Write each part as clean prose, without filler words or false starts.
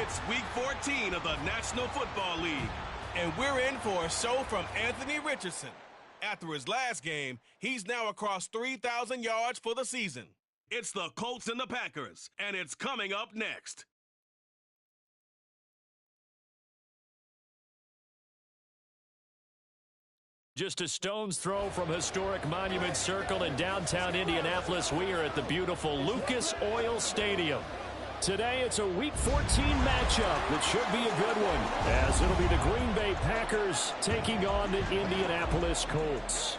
It's Week 14 of the National Football League, and we're in for a show from Anthony Richardson. After his last game, he's now across 3,000 yards for the season. It's the Colts and the Packers, and it's coming up next. Just a stone's throw from historic Monument Circle in downtown Indianapolis. We are at the beautiful Lucas Oil Stadium. Today, it's a Week 14 matchup that should be a good one, as it'll be the Green Bay Packers taking on the Indianapolis Colts.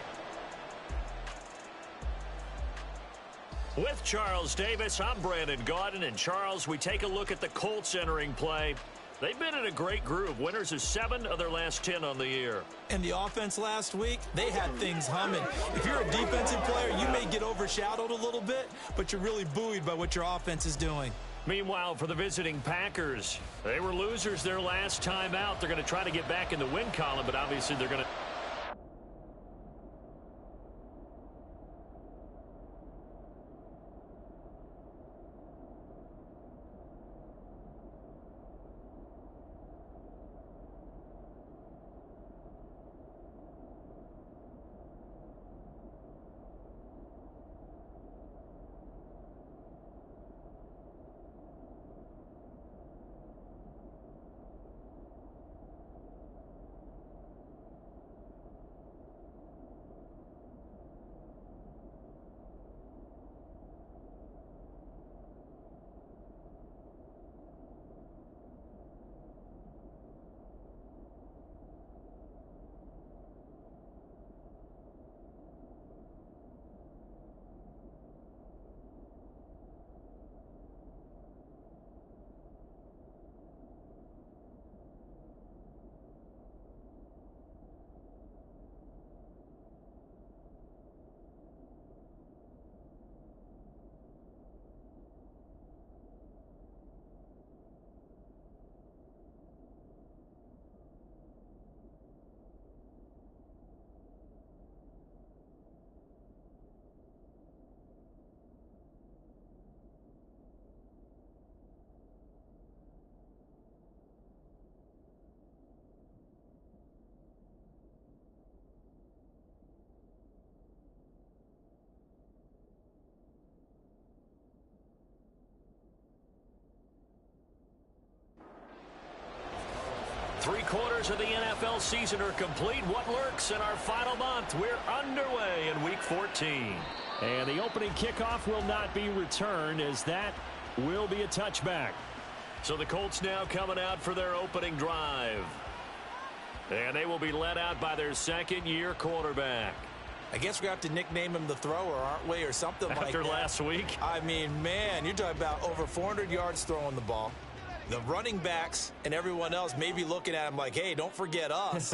With Charles Davis, I'm Brandon Gaudin. And Charles, we take a look at the Colts entering play. They've been in a great groove. Winners of 7 of their last 10 on the year. And the offense last week, they had things humming. If you're a defensive player, you may get overshadowed a little bit, but you're really buoyed by what your offense is doing. Meanwhile, for the visiting Packers, they were losers their last time out. They're going to try to get back in the win column, but obviously they're going to... Three-quarters of the NFL season are complete. What lurks in our final month? We're underway in Week 14. And the opening kickoff will not be returned, as that will be a touchback. So the Colts now coming out for their opening drive. And they will be led out by their second-year quarterback. I guess we're going to have to nickname him the thrower, aren't we, or something like that. After last week? I mean, man, you're talking about over 400 yards throwing the ball. The running backs and everyone else may be looking at him like, hey, don't forget us.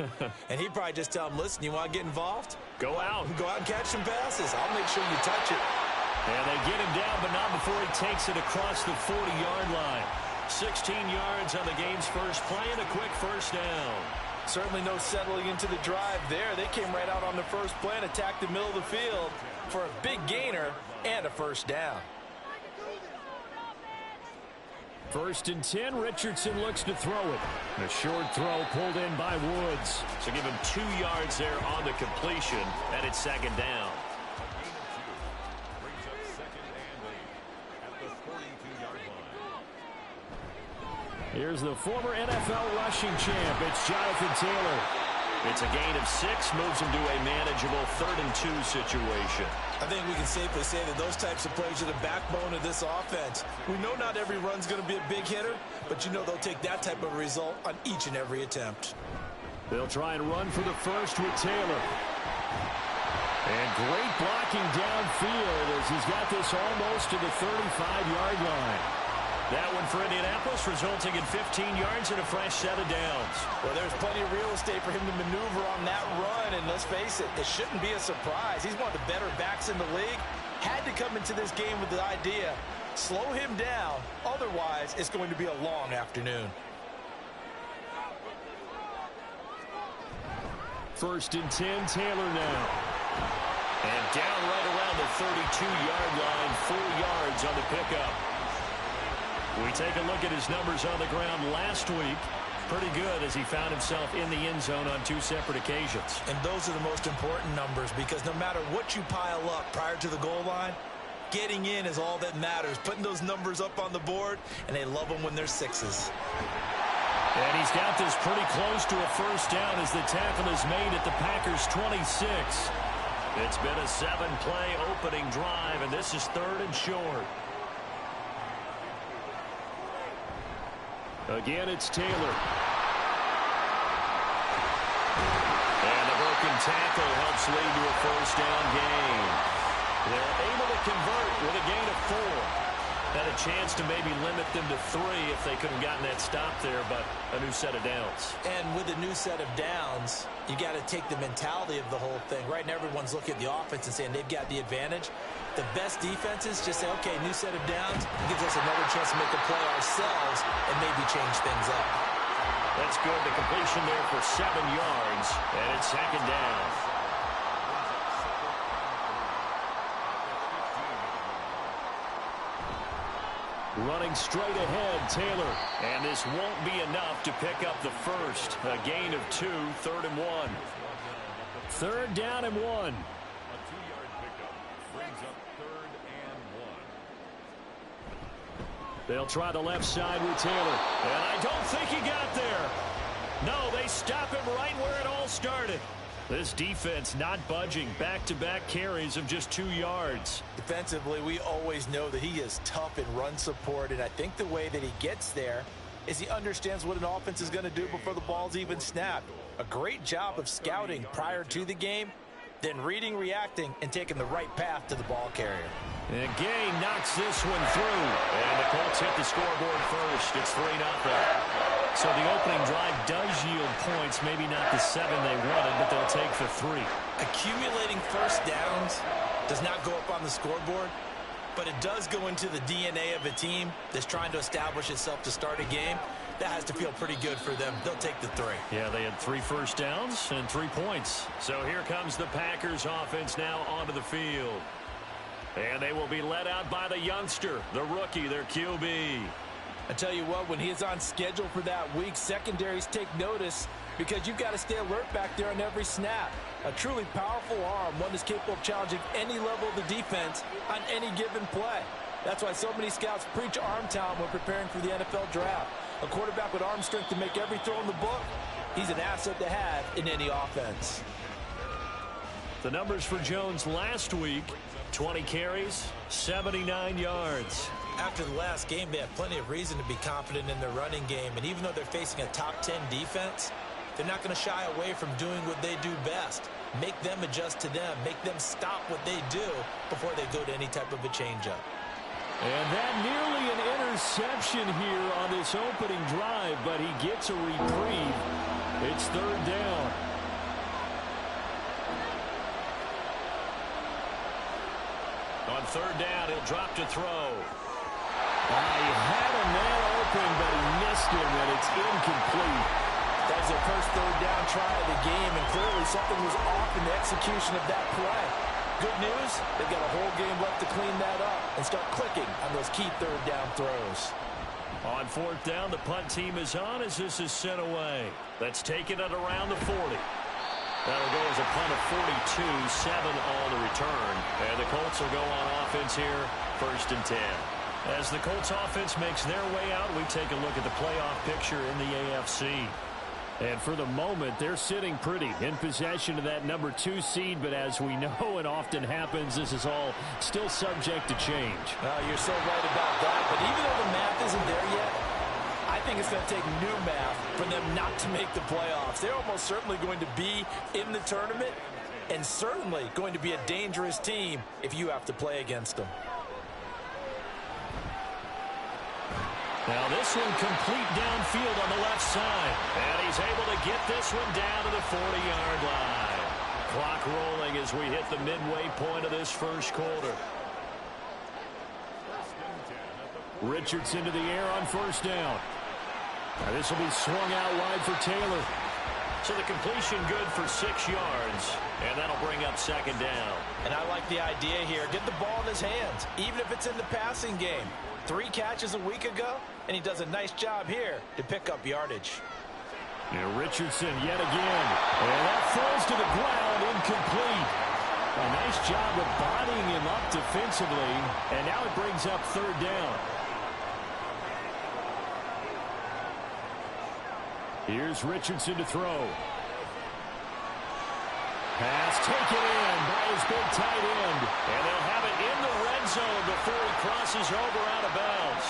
And he'd probably just tell him, listen, you want to get involved? Go out. Go out and catch some passes. I'll make sure you touch it. And they get him down, but not before he takes it across the 40-yard line. 16 yards on the game's first play and a quick first down. Certainly no settling into the drive there. They came right out on the first play and attacked the middle of the field for a big gainer and a first down. 1st and 10, Richardson looks to throw it. A short throw pulled in by Woods. So give him 2 yards there on the completion, and it's second down. Here's the former NFL rushing champ. It's Jonathan Taylor. It's a gain of 6, moves him to a manageable 3rd and 2 situation. I think we can safely say that those types of plays are the backbone of this offense. We know not every run's going to be a big hitter, but you know they'll take that type of result on each and every attempt. They'll try and run for the first with Taylor. And great blocking downfield as he's got this almost to the 35-yard line. That one for Indianapolis, resulting in 15 yards and a fresh set of downs. Well, there's plenty of real estate for him to maneuver on that run, and let's face it, it shouldn't be a surprise. He's one of the better backs in the league. Had to come into this game with the idea, slow him down, otherwise it's going to be a long afternoon. 1st and 10, Taylor now. And down right around the 32-yard line, 4 yards on the pickup. We take a look at his numbers on the ground last week. Pretty good as he found himself in the end zone on 2 separate occasions. And those are the most important numbers because no matter what you pile up prior to the goal line, getting in is all that matters. Putting those numbers up on the board, and they love them when they're 6s. And he's got this pretty close to a first down as the tackle is made at the Packers' 26. It's been a 7-play opening drive, and this is 3rd and short. Again, it's Taylor. And the broken tackle helps lead to a first down gain. They're able to convert with a gain of 4. Had a chance to maybe limit them to 3 if they could have gotten that stop there, but a new set of downs. And with a new set of downs, you got to take the mentality of the whole thing. Right now, everyone's looking at the offense and saying they've got the advantage. The best defenses just say, okay, new set of downs. It gives us another chance to make a play ourselves and maybe change things up. That's good. The completion there for 7 yards, and it's 2nd down. Running straight ahead, Taylor. And this won't be enough to pick up the first. A gain of 2, 3rd and 1. 3rd down and 1. A 2-yard pickup brings up 3rd and 1. They'll try the left side with Taylor. And I don't think he got there. No, they stop him right where it all started. This defense not budging. Back-to-back carries of just 2 yards. Defensively, we always know that he is tough in run support, and I think the way that he gets there is he understands what an offense is going to do before the ball's even snapped. A great job of scouting prior to the game, then reading, reacting, and taking the right path to the ball carrier. And Gay knocks this one through. And the Colts hit the scoreboard first. It's 3-0. So the opening drive does yield points, maybe not the 7 they wanted, but they'll take the 3. Accumulating first downs does not go up on the scoreboard, but it does go into the DNA of a team that's trying to establish itself to start a game. That has to feel pretty good for them. They'll take the 3. Yeah, they had 3 first downs and 3 points. So here comes the Packers offense now onto the field. And they will be led out by the youngster, the rookie, their QB. I tell you what, when he is on schedule for that week, secondaries take notice because you've got to stay alert back there on every snap. A truly powerful arm, one that's capable of challenging any level of the defense on any given play. That's why so many scouts preach arm talent when preparing for the NFL draft. A quarterback with arm strength to make every throw in the book, he's an asset to have in any offense. The numbers for Jones last week, 20 carries, 79 yards. After the last game, they have plenty of reason to be confident in their running game. And even though they're facing a top 10 defense, they're not going to shy away from doing what they do best. Make them adjust to them. Make them stop what they do before they go to any type of a changeup. And that nearly an interception here on this opening drive, but he gets a reprieve. It's 3rd down. On 3rd down, he'll drop to throw. He had a man open, but he missed him, and it's incomplete. That was their first 3rd down try of the game, and clearly something was off in the execution of that play. Good news, they've got a whole game left to clean that up and start clicking on those key 3rd down throws. On 4th down, the punt team is on as this is sent away. Let's take it at around the 40. That'll go as a punt of 42, 7 on the return. And the Colts will go on offense here, 1st and 10. As the Colts offense makes their way out, we take a look at the playoff picture in the AFC. And for the moment, they're sitting pretty in possession of that number 2 seed. But as we know, it often happens, this is all still subject to change. Well, you're so right about that. But even though the math isn't there yet, I think it's going to take new math for them not to make the playoffs. They're almost certainly going to be in the tournament and certainly going to be a dangerous team if you have to play against them. Now this one complete downfield on the left side. And he's able to get this one down to the 40-yard line. Clock rolling as we hit the midway point of this first quarter. Richardson to the air on 1st down. Now this will be swung out wide for Taylor. So the completion good for 6 yards, and that'll bring up second down. And I like the idea here. Get the ball in his hands, even if it's in the passing game. 3 catches a week ago, and he does a nice job here to pick up yardage. Now Richardson yet again. And that falls to the ground, incomplete. A nice job of bodying him up defensively, and now it brings up third down. Here's Richardson to throw. Pass taken in by his big tight end. And they'll have it in the red zone before he crosses over out of bounds.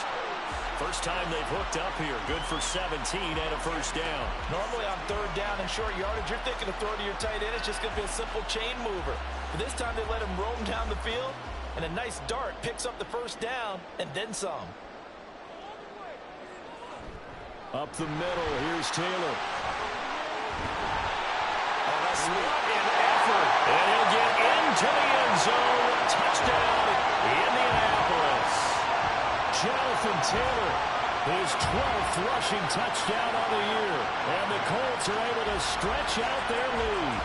First time they've hooked up here. Good for 17 and a first down. Normally on third down and short yardage, you're thinking of throwing to your tight end. It's just going to be a simple chain mover. But this time they let him roam down the field, and a nice dart picks up the first down and then some. Up the middle, here's Taylor. Oh, that's What an effort. And he'll get into the end zone. Touchdown, Indianapolis. Jonathan Taylor, his 12th rushing touchdown on the year. And the Colts are able to stretch out their lead.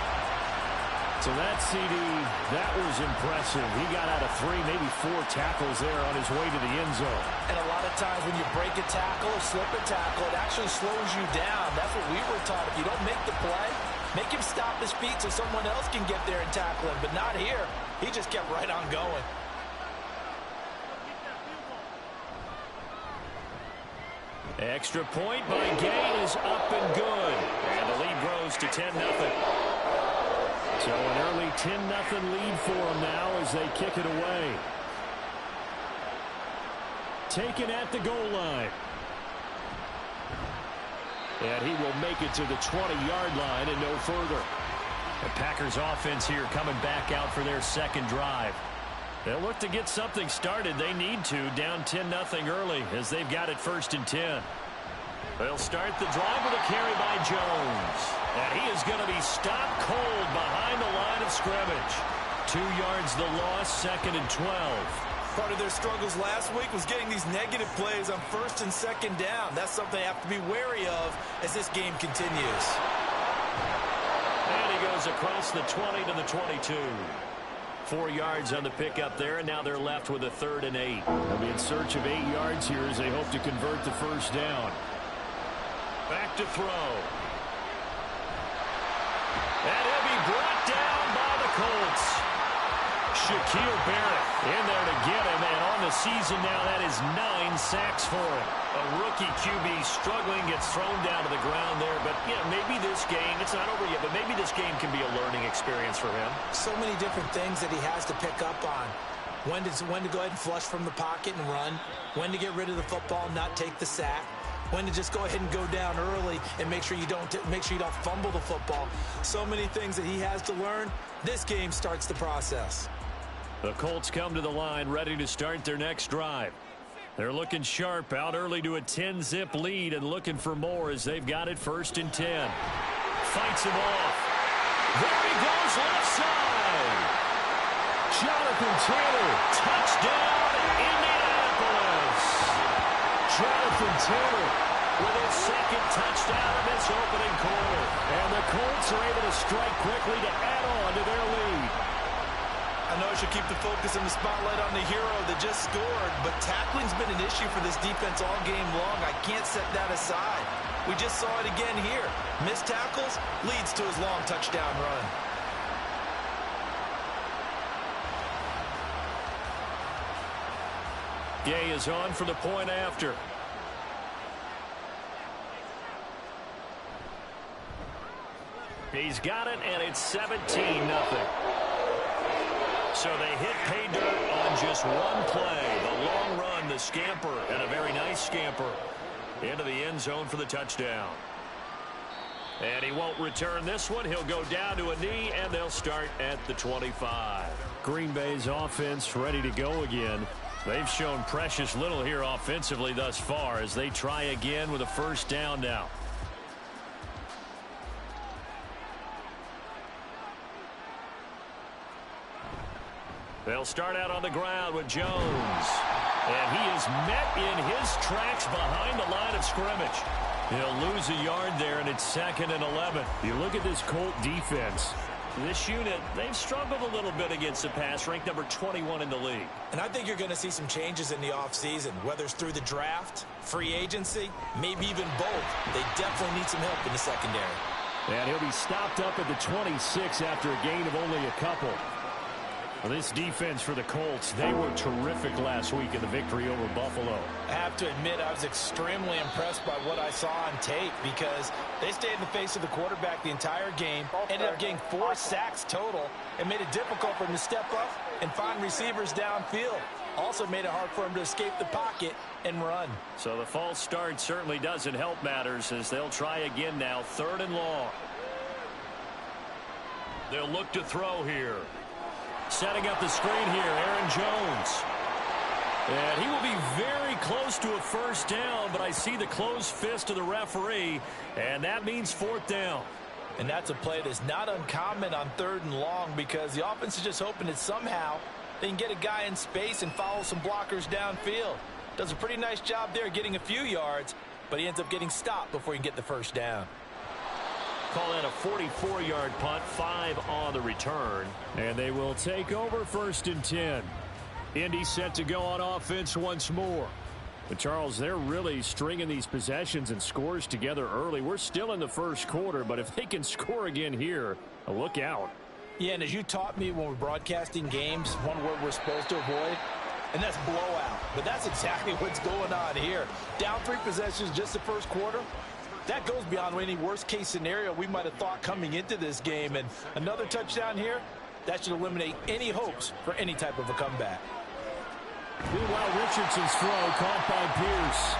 So that CD, that was impressive. He got out of 3, maybe 4 tackles there on his way to the end zone. And a lot of times when you break a tackle or slip a tackle, it actually slows you down. That's what we were taught. If you don't make the play, make him stop his feet so someone else can get there and tackle him. But not here. He just kept right on going. Extra point by Gay is up and good. And the lead grows to 10-0. So an early 10-0 lead for them now as they kick it away. Taken at the goal line. And he will make it to the 20-yard line and no further. The Packers offense here coming back out for their second drive. They'll look to get something started. They need to, down 10-0 early as they've got it 1st and 10. They'll start the drive with a carry by Jones. And he is going to be stopped cold behind the line of scrimmage. 2 yards the loss, 2nd and 12. Part of their struggles last week was getting these negative plays on 1st and 2nd down. That's something they have to be wary of as this game continues. And he goes across the 20 to the 22. 4 yards on the pickup there, and now they're left with a 3rd and 8. They'll be in search of 8 yards here as they hope to convert the first down. Back to throw. And he'll be brought down by the Colts. Shaquille Barrett in there to get him, and on the season now, that is 9 sacks for him. A rookie QB struggling, gets thrown down to the ground there, but yeah, maybe this game, it's not over yet, but maybe this game can be a learning experience for him. So many different things that he has to pick up on. When to go ahead and flush from the pocket and run, when to get rid of the football and not take the sack, when to just go ahead and go down early and make sure you don't fumble the football. So many things that he has to learn. This game starts the process. The Colts come to the line ready to start their next drive. They're looking sharp, out early to a 10-zip lead and looking for more as they've got it 1st and 10. Fights him off. There he goes, left side. Jonathan Taylor, touchdown, Indianapolis. Jonathan Taylor with his 2nd touchdown in this opening quarter. And the Colts are able to strike quickly to add on to their lead. I know I should keep the focus and the spotlight on the hero that just scored, but tackling's been an issue for this defense all game long. I can't set that aside. We just saw it again here. Missed tackles leads to his long touchdown run. Gay is on for the point after. He's got it, and it's 17-0. So they hit pay dirt on just one play. The long run, the scamper, and a very nice scamper into the end zone for the touchdown. And he won't return this one. He'll go down to a knee, and they'll start at the 25. Green Bay's offense ready to go again. They've shown precious little here offensively thus far as they try again with a first down now. They'll start out on the ground with Jones. And he is met in his tracks behind the line of scrimmage. He'll lose a yard there, and it's 2nd and 11. You look at this Colt defense. This unit, they've struggled a little bit against the pass, ranked number 21 in the league. And I think you're going to see some changes in the offseason, whether it's through the draft, free agency, maybe even both. They definitely need some help in the secondary. And he'll be stopped up at the 26 after a gain of only a couple. Well, this defense for the Colts, they were terrific last week in the victory over Buffalo. I have to admit, I was extremely impressed by what I saw on tape because they stayed in the face of the quarterback the entire game, ended up getting 4 sacks total, and made it difficult for him to step up and find receivers downfield. Also made it hard for him to escape the pocket and run. So the false start certainly doesn't help matters as they'll try again now, 3rd and long. They'll look to throw here. Setting up the screen here, Aaron Jones. And he will be very close to a first down, but I see the closed fist of the referee, and that means 4th down. And that's a play that's not uncommon on 3rd and long because the offense is just hoping that somehow they can get a guy in space and follow some blockers downfield. Does a pretty nice job there getting a few yards, but he ends up getting stopped before he can get the first down. Call that a 44-yard punt, 5 on the return. And they will take over 1st and 10. Indy set to go on offense once more. But Charles, they're really stringing these possessions and scores together early. We're still in the first quarter, but if they can score again here, look out. Yeah, and as you taught me when we're broadcasting games, one word we're supposed to avoid, and that's blowout. But that's exactly what's going on here. Down 3 possessions just the first quarter. That goes beyond any worst-case scenario we might have thought coming into this game. And another touchdown here, that should eliminate any hopes for any type of a comeback. Meanwhile, Richardson's throw caught by Pierce.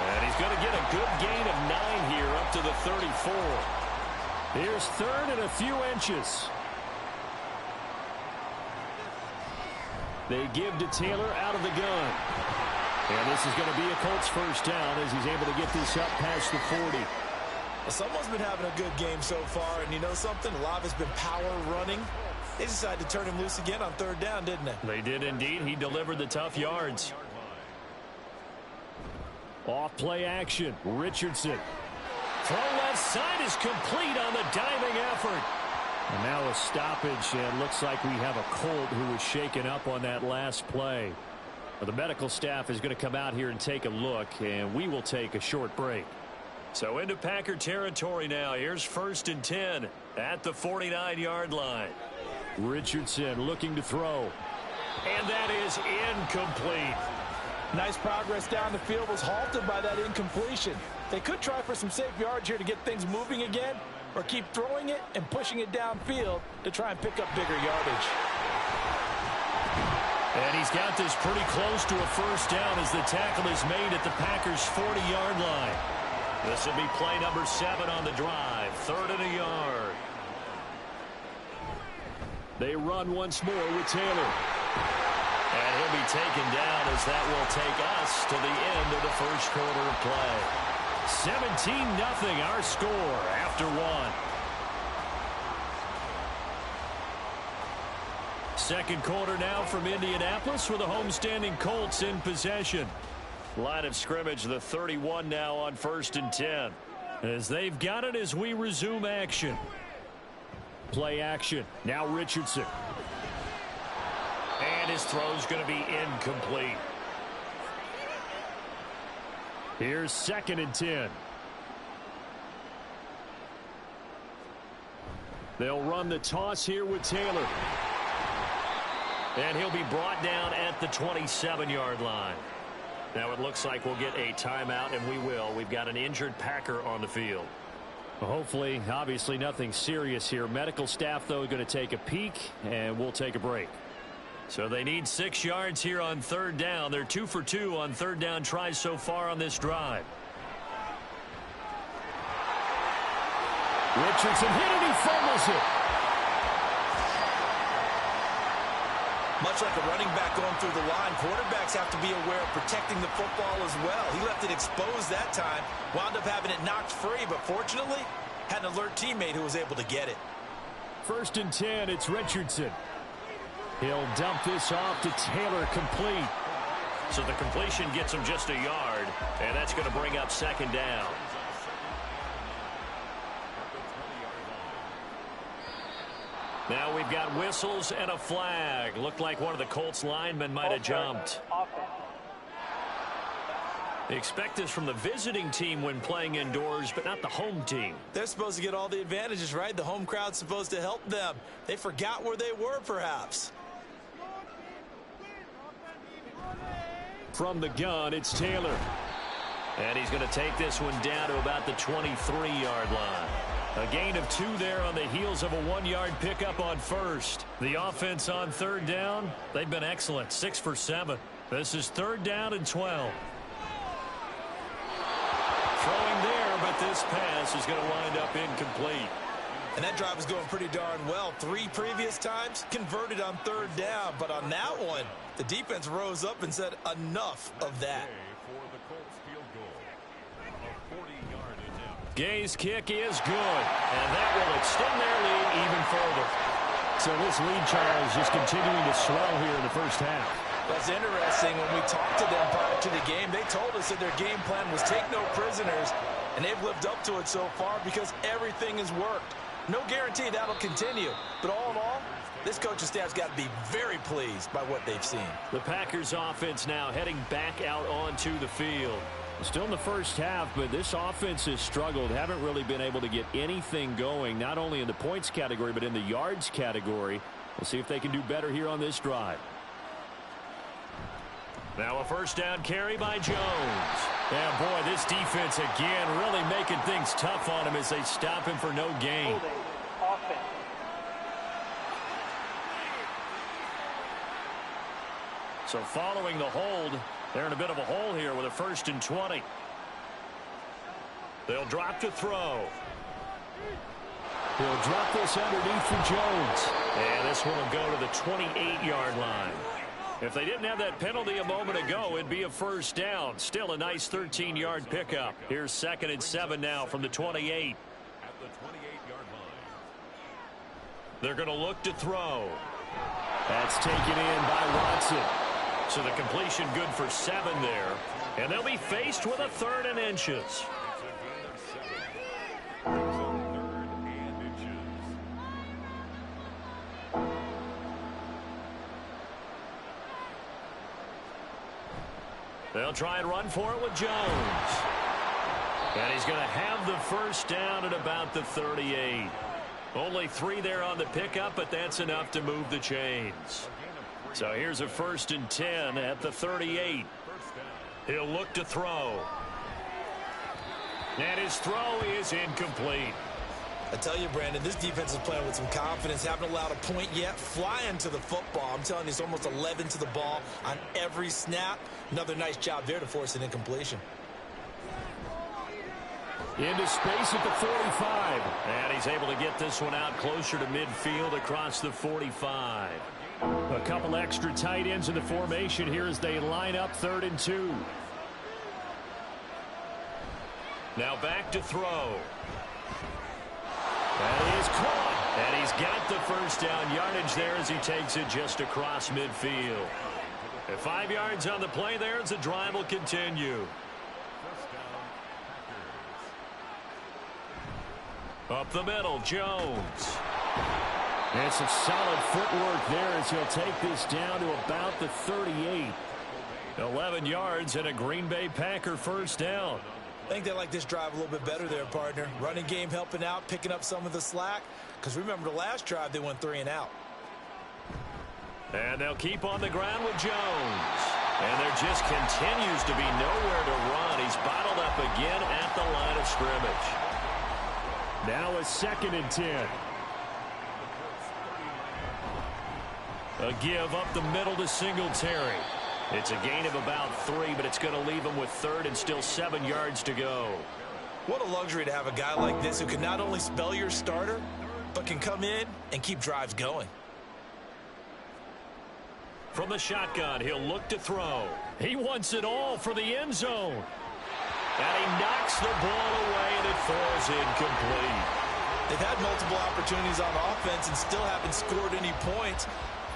And he's going to get a good gain of 9 here up to the 34. Here's 3rd and a few inches. They give to Taylor out of the gun. And this is going to be a Colts first down as he's able to get this up past the 40. Well, someone's been having a good game so far, and you know something? A lot of it's been power running. They decided to turn him loose again on 3rd down, didn't they? They did indeed. He delivered the tough yards. Off play action. Richardson. Throw left side is complete on the diving effort. And now a stoppage, and looks like we have a Colt who was shaken up on that last play. Well, the medical staff is going to come out here and take a look, and we will take a short break. So into Packer territory now. Here's 1st and 10 at the 49-yard line. Richardson looking to throw. And that is incomplete. Nice progress down the field, was halted by that incompletion. They could try for some safe yards here to get things moving again, or keep throwing it and pushing it downfield to try and pick up bigger yardage. And he's got this pretty close to a first down as the tackle is made at the Packers' 40-yard line. This will be play number 7 on the drive. 3rd and a yard. They run once more with Taylor. And he'll be taken down as that will take us to the end of the first quarter of play. 17-0 our score after 1. Second quarter now from Indianapolis with the homestanding Colts in possession. Line of scrimmage, the 31 now on 1st and 10. As they've got it as we resume action. Play action. Now Richardson. And his throw's going to be incomplete. Here's 2nd and 10. They'll run the toss here with Taylor. And he'll be brought down at the 27-yard line. Now it looks like we'll get a timeout, and we will. We've got an injured Packer on the field. Well, hopefully, obviously nothing serious here. Medical staff, though, going to take a peek, and we'll take a break. So they need 6 yards here on 3rd down. They're 2 for 2 on 3rd down tries so far on this drive. Richardson hit it, he fumbles it. Much like a running back going through the line, quarterbacks have to be aware of protecting the football as well. He left it exposed that time, wound up having it knocked free, but fortunately, had an alert teammate who was able to get it. 1st and 10, it's Richardson. He'll dump this off to Taylor, complete. So the completion gets him just a yard, and that's going to bring up 2nd down. Now we've got whistles and a flag. Looked like one of the Colts linemen might have jumped. They expect this from the visiting team when playing indoors, but not the home team. They're supposed to get all the advantages, right? The home crowd's supposed to help them. They forgot where they were, perhaps. From the gun, it's Taylor. And he's going to take this one down to about the 23-yard line. A gain of 2 there on the heels of a 1-yard pickup on first. The offense on third down, they've been excellent, 6 for 7. This is 3rd down and 12. Throwing there, but this pass is going to wind up incomplete. And that drive is going pretty darn well. 3 previous times converted on 3rd down, but on that one, the defense rose up and said enough of that. Gay's kick is good, and that will extend their lead even further. So this lead, Charles, just continuing to swell here in the first half. That's interesting. When we talked to them prior to the game, they told us that their game plan was take no prisoners, and they've lived up to it so far because everything has worked. No guarantee that'll continue, but all in all, this coaching staff's got to be very pleased by what they've seen. The Packers offense now heading back out onto the field. Still in the first half, but this offense has struggled. Haven't really been able to get anything going, not only in the points category, but in the yards category. We'll see if they can do better here on this drive. Now a first down carry by Jones. And boy, this defense again really making things tough on him as they stop him for no gain. So following the hold, they're in a bit of a hole here with a 1st and 20. They'll drop to throw. He'll drop this underneath for Jones. And this one will go to the 28-yard line. If they didn't have that penalty a moment ago, it'd be a first down. Still a nice 13-yard pickup. Here's 2nd and 7 now from the 28. At the 28-yard line. They're going to look to throw. That's taken in by Watson. So the completion good for 7 there. And they'll be faced with a 3rd and inches. It's a gain of 7. It's a 3rd and inches. They'll try and run for it with Jones. And he's going to have the first down at about the 38. Only 3 there on the pickup, but that's enough to move the chains. So here's a 1st and 10 at the 38. He'll look to throw. And his throw is incomplete. I tell you, Brandon, this defense is playing with some confidence. Haven't allowed a point yet. Flying to the football. I'm telling you, it's almost 11 to the ball on every snap. Another nice job there to force an incompletion. Into space at the 45. And he's able to get this one out closer to midfield across the 45. A couple extra tight ends in the formation here as they line up 3rd and 2. Now back to throw. That is caught. And he's got the first down yardage there as he takes it just across midfield. At 5 yards on the play there as the drive will continue. Up the middle, Jones. And some solid footwork there as he'll take this down to about the 38. 11 yards and a Green Bay Packer first down. I think they like this drive a little bit better there, partner. Running game helping out, picking up some of the slack. Because remember, the last drive, they went 3 and out. And they'll keep on the ground with Jones. And there just continues to be nowhere to run. He's bottled up again at the line of scrimmage. Now a 2nd and 10. A give up the middle to Singletary. It's a gain of about 3, but it's going to leave him with 3rd and still 7 yards to go. What a luxury to have a guy like this who can not only spell your starter, but can come in and keep drives going. From the shotgun, he'll look to throw. He wants it all for the end zone. And he knocks the ball away, and it falls incomplete. They've had multiple opportunities on offense and still haven't scored any points.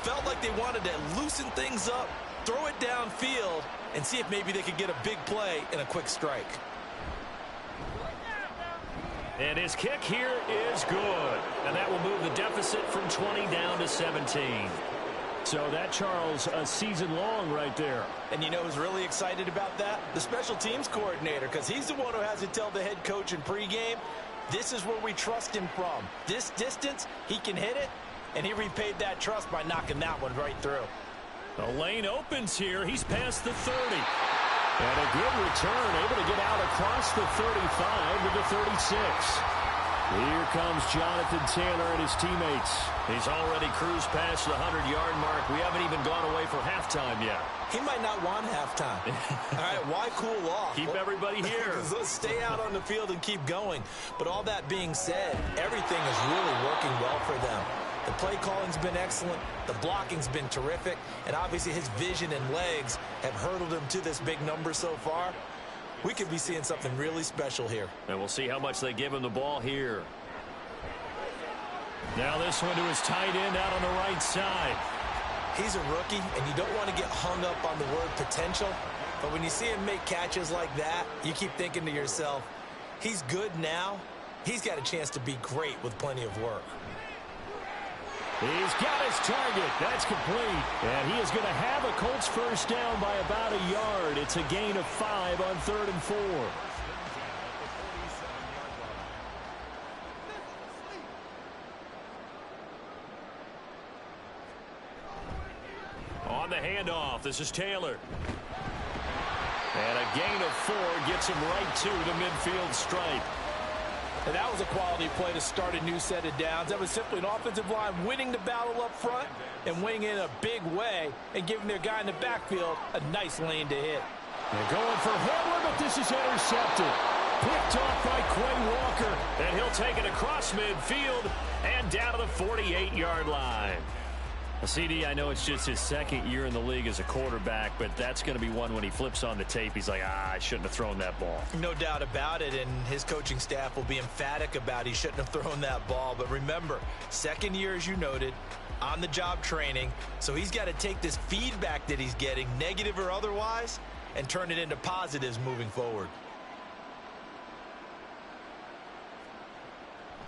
Felt like they wanted to loosen things up, throw it downfield, and see if maybe they could get a big play and a quick strike. And his kick here is good. And that will move the deficit from 20 down to 17. So that, Charles, a season long right there. And you know who's really excited about that? The special teams coordinator, because he's the one who has to tell the head coach in pregame, this is where we trust him from. This distance, he can hit it, and he repaid that trust by knocking that one right through. The lane opens here. He's past the 30. And a good return, able to get out across the 35 to the 36. Here comes Jonathan Taylor and his teammates. He's already cruised past the 100-yard mark. We haven't even gone away for halftime yet. He might not want halftime. All right, why cool off? Keep everybody here. Let's stay out on the field and keep going. But all that being said, everything is really working well for them. The play calling's been excellent. The blocking's been terrific. And obviously his vision and legs have hurdled him to this big number so far. We could be seeing something really special here. And we'll see how much they give him the ball here. Now this one to his tight end out on the right side. He's a rookie, and you don't want to get hung up on the word potential. But when you see him make catches like that, you keep thinking to yourself, he's good now. He's got a chance to be great with plenty of work. He's got his target. That's complete. And he is going to have a Colts first down by about a yard. It's a gain of 5 on 3rd and 4. On the handoff, this is Taylor. And a gain of 4 gets him right to the midfield stripe. And that was a quality play to start a new set of downs. That was simply an offensive line winning the battle up front and winning in a big way and giving their guy in the backfield a nice lane to hit. They're going for Hamler, but this is intercepted. Picked off by Quay Walker. And he'll take it across midfield and down to the 48-yard line. CD, I know it's just his second year in the league as a quarterback, but that's going to be one when he flips on the tape. He's like, I shouldn't have thrown that ball. No doubt about it, and his coaching staff will be emphatic about he shouldn't have thrown that ball. But remember, second year, as you noted, on-the-job training, so he's got to take this feedback that he's getting, negative or otherwise, and turn it into positives moving forward.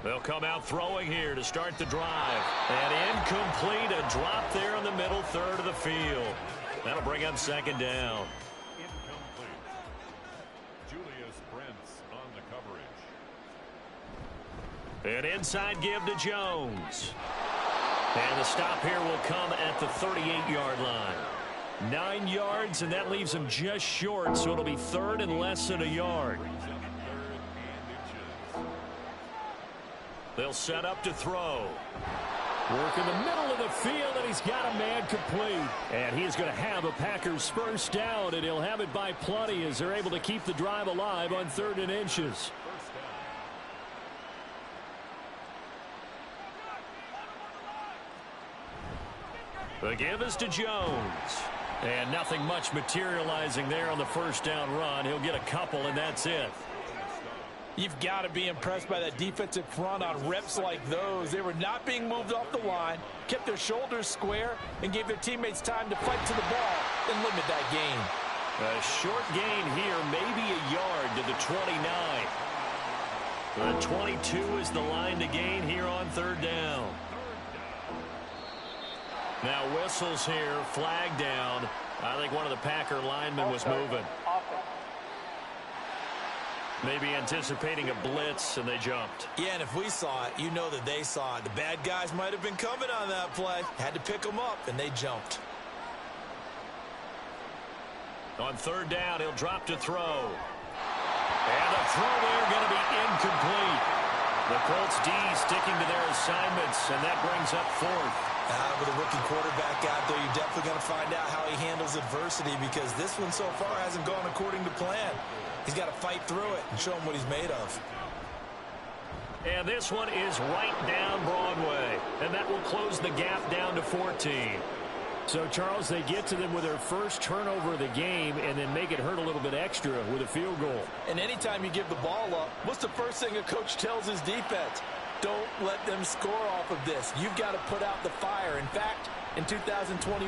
They'll come out throwing here to start the drive. And incomplete, a drop there in the middle third of the field. That'll bring up second down. Incomplete. Julius Brents on the coverage. An inside give to Jones. And the stop here will come at the 38-yard line. 9 yards, and that leaves him just short, so it'll be third and less than a yard. They'll set up to throw. Work in the middle of the field, and he's got a man complete. And he is going to have a Packers first down, and he'll have it by plenty as they're able to keep the drive alive on 3rd and inches. The give is to Jones. And nothing much materializing there on the first down run. He'll get a couple, and that's it. You've got to be impressed by that defensive front on reps like those. They were not being moved off the line, kept their shoulders square, and gave their teammates time to fight to the ball and limit that gain. A short gain here, maybe a yard to the 29. The 22 is the line to gain here on 3rd down. Now whistles here, flag down. I think one of the Packer linemen was moving. Maybe anticipating a blitz, and they jumped. Yeah, and if we saw it, you know that they saw it. The bad guys might have been coming on that play. Had to pick them up, and they jumped. On 3rd down, he'll drop to throw. And the throw there going to be incomplete. The Colts D sticking to their assignments, and that brings up 4th. With a rookie quarterback out there, you're definitely going to find out how he handles adversity because this one so far hasn't gone according to plan. He's got to fight through it and show him what he's made of. And this one is right down Broadway. And that will close the gap down to 14. So, Charles, they get to them with their first turnover of the game and then make it hurt a little bit extra with a field goal. And anytime you give the ball up, what's the first thing a coach tells his defense? Don't let them score off of this. You've got to put out the fire. In fact, in 2021,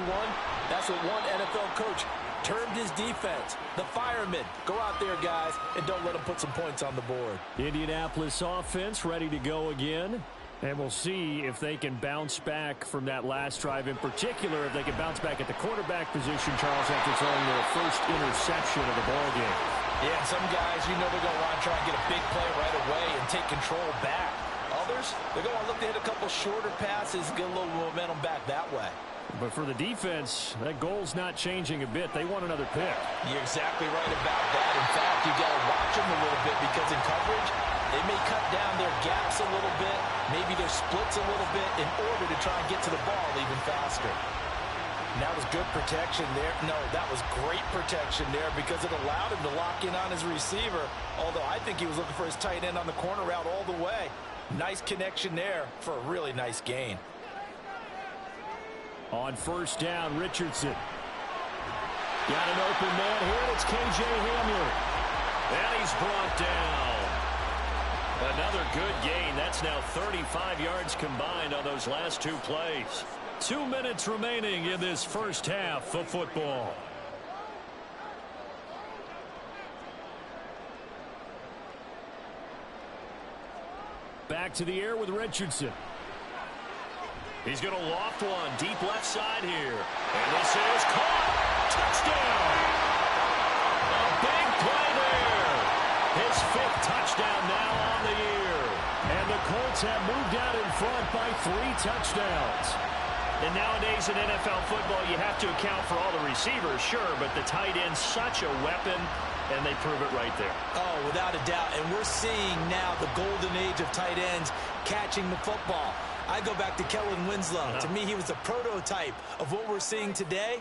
that's what one NFL coach Turned his defense. The firemen. Go out there, guys, and don't let them put some points on the board. Indianapolis offense ready to go again. And we'll see if they can bounce back from that last drive, in particular, if they can bounce back at the quarterback position, Charles, after throwing their first interception of the ballgame. Yeah, some guys, you know they're going to want to try and get a big play right away and take control back. Others, they're going to look to hit a couple shorter passes, get a little momentum back that way. But for the defense, that goal's not changing a bit. They want another pick. You're exactly right about that. In fact, you've got to watch them a little bit because in coverage, they may cut down their gaps a little bit, maybe their splits a little bit in order to try and get to the ball even faster. And that was good protection there. No, that was great protection there because it allowed him to lock in on his receiver, although I think he was looking for his tight end on the corner route all the way. Nice connection there for a really nice gain. On first down, Richardson. Got an open man here, and it's K.J. Hamler. And he's brought down. Another good gain. That's now 35 yards combined on those last two plays. 2 minutes remaining in this first half of football. Back to the air with Richardson. He's going to loft one deep left side here. And this is caught. Touchdown. A big play there. His 5th touchdown now on the year. And the Colts have moved out in front by 3 touchdowns. And nowadays in NFL football, you have to account for all the receivers, sure, but the tight end's such a weapon, and they prove it right there. Oh, without a doubt. And we're seeing now the golden age of tight ends catching the football. I go back to Kellen Winslow. To me, he was a prototype of what we're seeing today.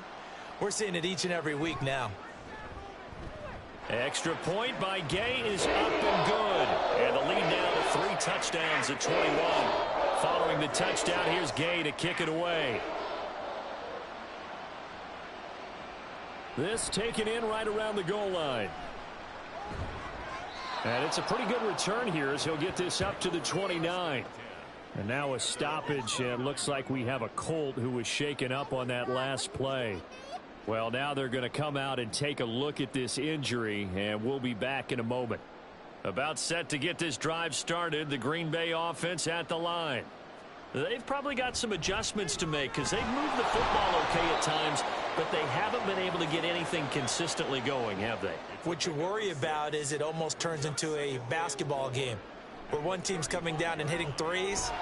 We're seeing it each and every week now. Extra point by Gay is up and good. And the lead now to 3 touchdowns at 21. Following the touchdown, here's Gay to kick it away. This taken in right around the goal line. And it's a pretty good return here as he'll get this up to the 29. And now a stoppage, and looks like we have a Colt who was shaken up on that last play. Well, now they're going to come out and take a look at this injury, and we'll be back in a moment. About set to get this drive started, the Green Bay offense at the line. They've probably got some adjustments to make because they've moved the football okay at times, but they haven't been able to get anything consistently going, have they? What you worry about is it almost turns into a basketball game where one team's coming down and hitting threes,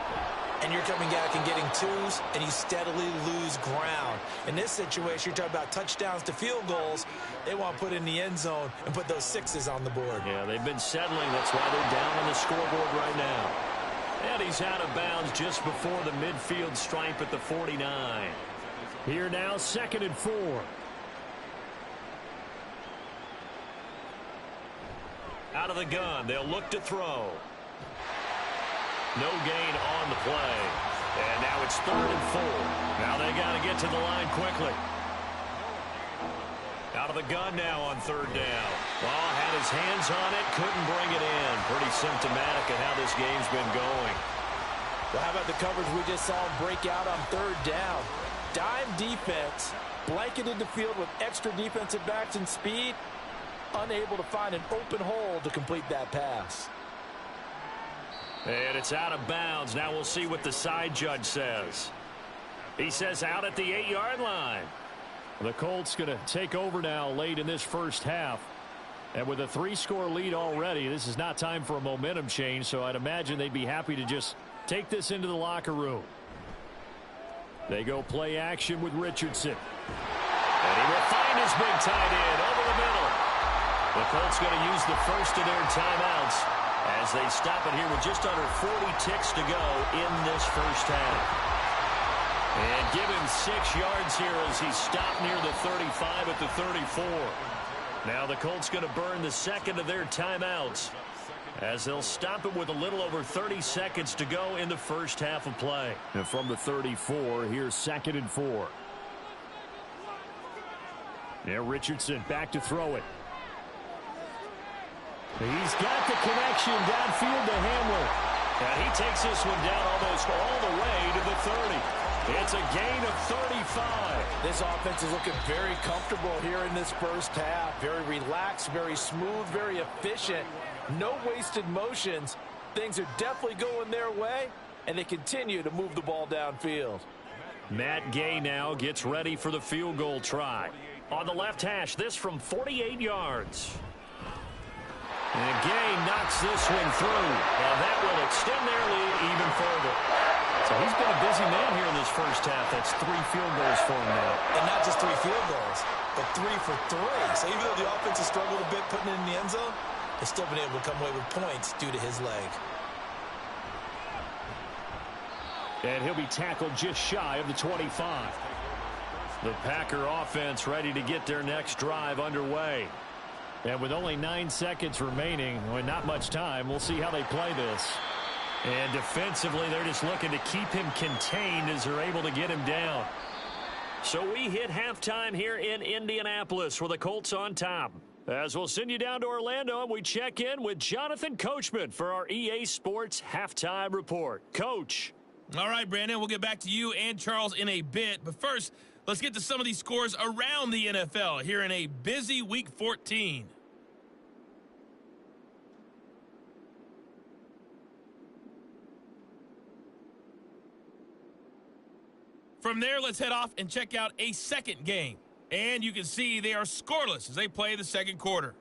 and you're coming back and getting twos, and you steadily lose ground. In this situation, you're talking about touchdowns to field goals. They want to put in the end zone and put those 6s on the board. Yeah, they've been settling. That's why they're down on the scoreboard right now. And he's out of bounds just before the midfield stripe at the 49. Here now, 2nd and 4. Out of the gun, they'll look to throw. No gain on the play. And now it's 3rd and 4. Now they got to get to the line quickly. Out of the gun now on 3rd down. Well, had his hands on it, couldn't bring it in. Pretty symptomatic of how this game's been going. Well, how about the coverage we just saw him break out on 3rd down? Dime defense, blanketed the field with extra defensive backs and speed, unable to find an open hole to complete that pass. And it's out of bounds. Now we'll see what the side judge says. He says out at the 8-yard line. The Colts going to take over now late in this first half. And with a 3-score lead already, this is not time for a momentum change, so I'd imagine they'd be happy to just take this into the locker room. They go play action with Richardson. And he will find his big tight end over the middle. The Colts going to use the first of their timeouts as they stop it here with just under 40 ticks to go in this first half. And give him 6 yards here as he stopped near the 35 at the 34. Now the Colts going to burn the second of their timeouts as they'll stop it with a little over 30 seconds to go in the first half of play. And from the 34, here's 2nd and 4. Yeah, Richardson back to throw it. He's got the connection downfield to Hamler. And he takes this one down almost all the way to the 30. It's a gain of 35. This offense is looking very comfortable here in this first half. Very relaxed, very smooth, very efficient. No wasted motions. Things are definitely going their way, and they continue to move the ball downfield. Matt Gay now gets ready for the field goal try. On the left hash, this from 48 yards. And Gay knocks this one through, and that will extend their lead even further. So he's been a busy man here in this first half. That's 3 field goals for him now. And not just 3 field goals, but 3 for 3. So even though the offense has struggled a bit putting it in the end zone, they've still been able to come away with points due to his leg. And he'll be tackled just shy of the 25. The Packer offense ready to get their next drive underway. And with only 9 seconds remaining, with not much time, we'll see how they play this. And defensively, they're just looking to keep him contained as they're able to get him down. So we hit halftime here in Indianapolis with the Colts on top. As we'll send you down to Orlando, and we check in with Jonathan Coachman for our EA Sports Halftime Report. Coach. All right, Brandon, we'll get back to you and Charles in a bit. But first, let's get to some of these scores around the NFL here in a busy Week 14. From there, let's head off and check out a second game. And you can see they are scoreless as they play the second quarter.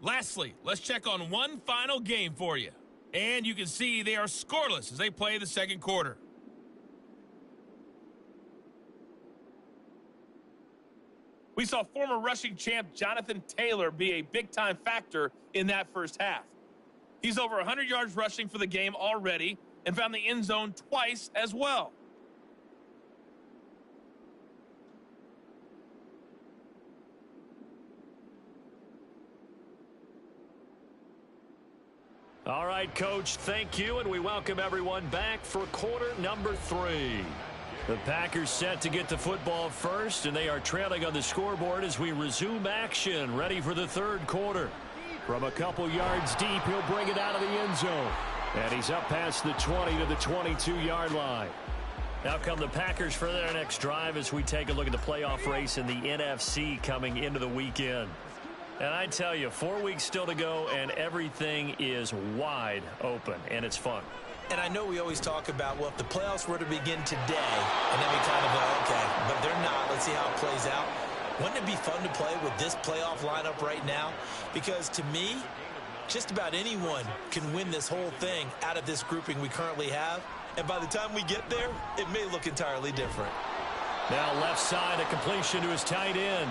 Lastly, let's check on one final game for you. And you can see they are scoreless as they play the second quarter. We saw former rushing champ Jonathan Taylor be a big-time factor in that first half. He's over 100 yards rushing for the game already and found the end zone twice as well. All right, Coach, thank you, and we welcome everyone back for quarter number 3. The Packers set to get the football first, and they are trailing on the scoreboard as we resume action, ready for the third quarter. From a couple yards deep, he'll bring it out of the end zone. And he's up past the 20 to the 22-yard line. Now come the Packers for their next drive as we take a look at the playoff race in the NFC coming into the weekend. And I tell you, 4 weeks still to go, and everything is wide open, and it's fun. And I know we always talk about, well, if the playoffs were to begin today, and then we kind of go, okay, but they're not. Let's see how it plays out. Wouldn't it be fun to play with this playoff lineup right now? Because to me, just about anyone can win this whole thing out of this grouping we currently have. And by the time we get there, it may look entirely different. Now left side, a completion to his tight end.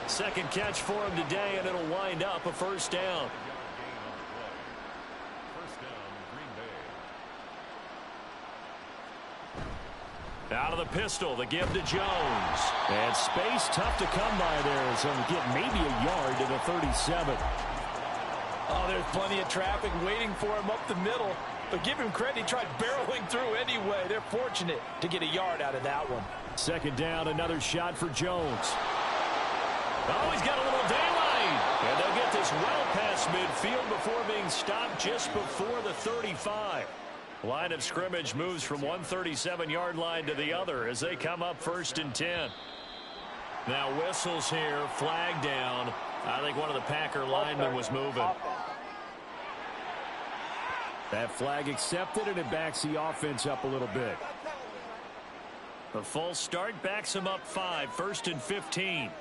Second catch for him today, and it'll wind up a first down. Out of the pistol, the give to Jones. And space tough to come by there, so he'll get maybe a yard to the 37. Oh, there's plenty of traffic waiting for him up the middle. But give him credit, he tried barreling through anyway. They're fortunate to get a yard out of that one. Second down, another shot for Jones. Oh, he's got a little daylight. And they'll get this well past midfield before being stopped just before the 35. Line of scrimmage moves from one 37-yard line to the other as they come up 1st and 10. Now whistles here, flag down. I think one of the Packer linemen was moving. That flag accepted, and it backs the offense up a little bit. The false start backs him up 5, 1st and 15.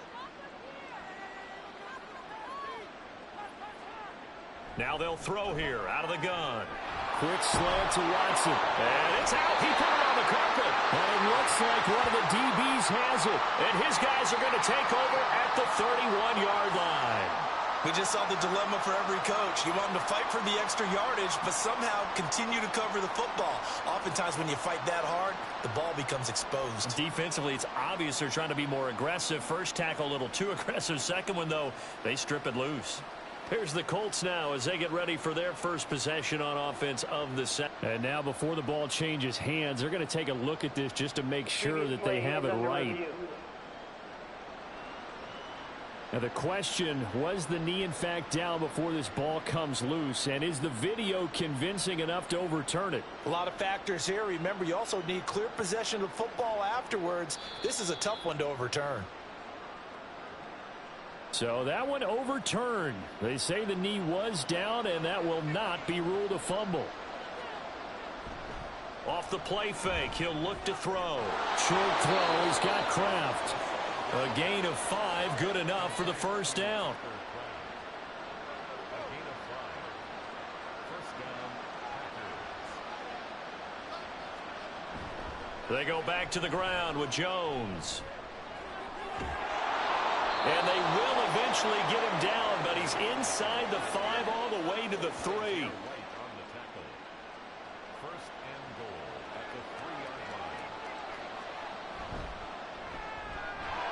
Now they'll throw here out of the gun. Quick slant to Watson. And it's out. He put it on the carpet. And it looks like one of the DBs has it. And his guys are going to take over at the 31-yard line. We just saw the dilemma for every coach. You want them to fight for the extra yardage, but somehow continue to cover the football. Oftentimes when you fight that hard, the ball becomes exposed. Defensively, it's obvious they're trying to be more aggressive. First tackle a little too aggressive. Second one, though, they strip it loose. Here's the Colts now as they get ready for their first possession on offense of the set. And now before the ball changes hands, they're going to take a look at this just to make sure that they have it right. Now the question, was the knee in fact down before this ball comes loose? And is the video convincing enough to overturn it? A lot of factors here. Remember, you also need clear possession of football afterwards. This is a tough one to overturn. So that one overturned. They say the knee was down, and that will not be ruled a fumble. Off the play fake, he'll look to throw. Short throw, he's got Kraft. A gain of 5, good enough for the first down. They go back to the ground with Jones. And they will eventually get him down, but he's inside the 5 all the way to the 3.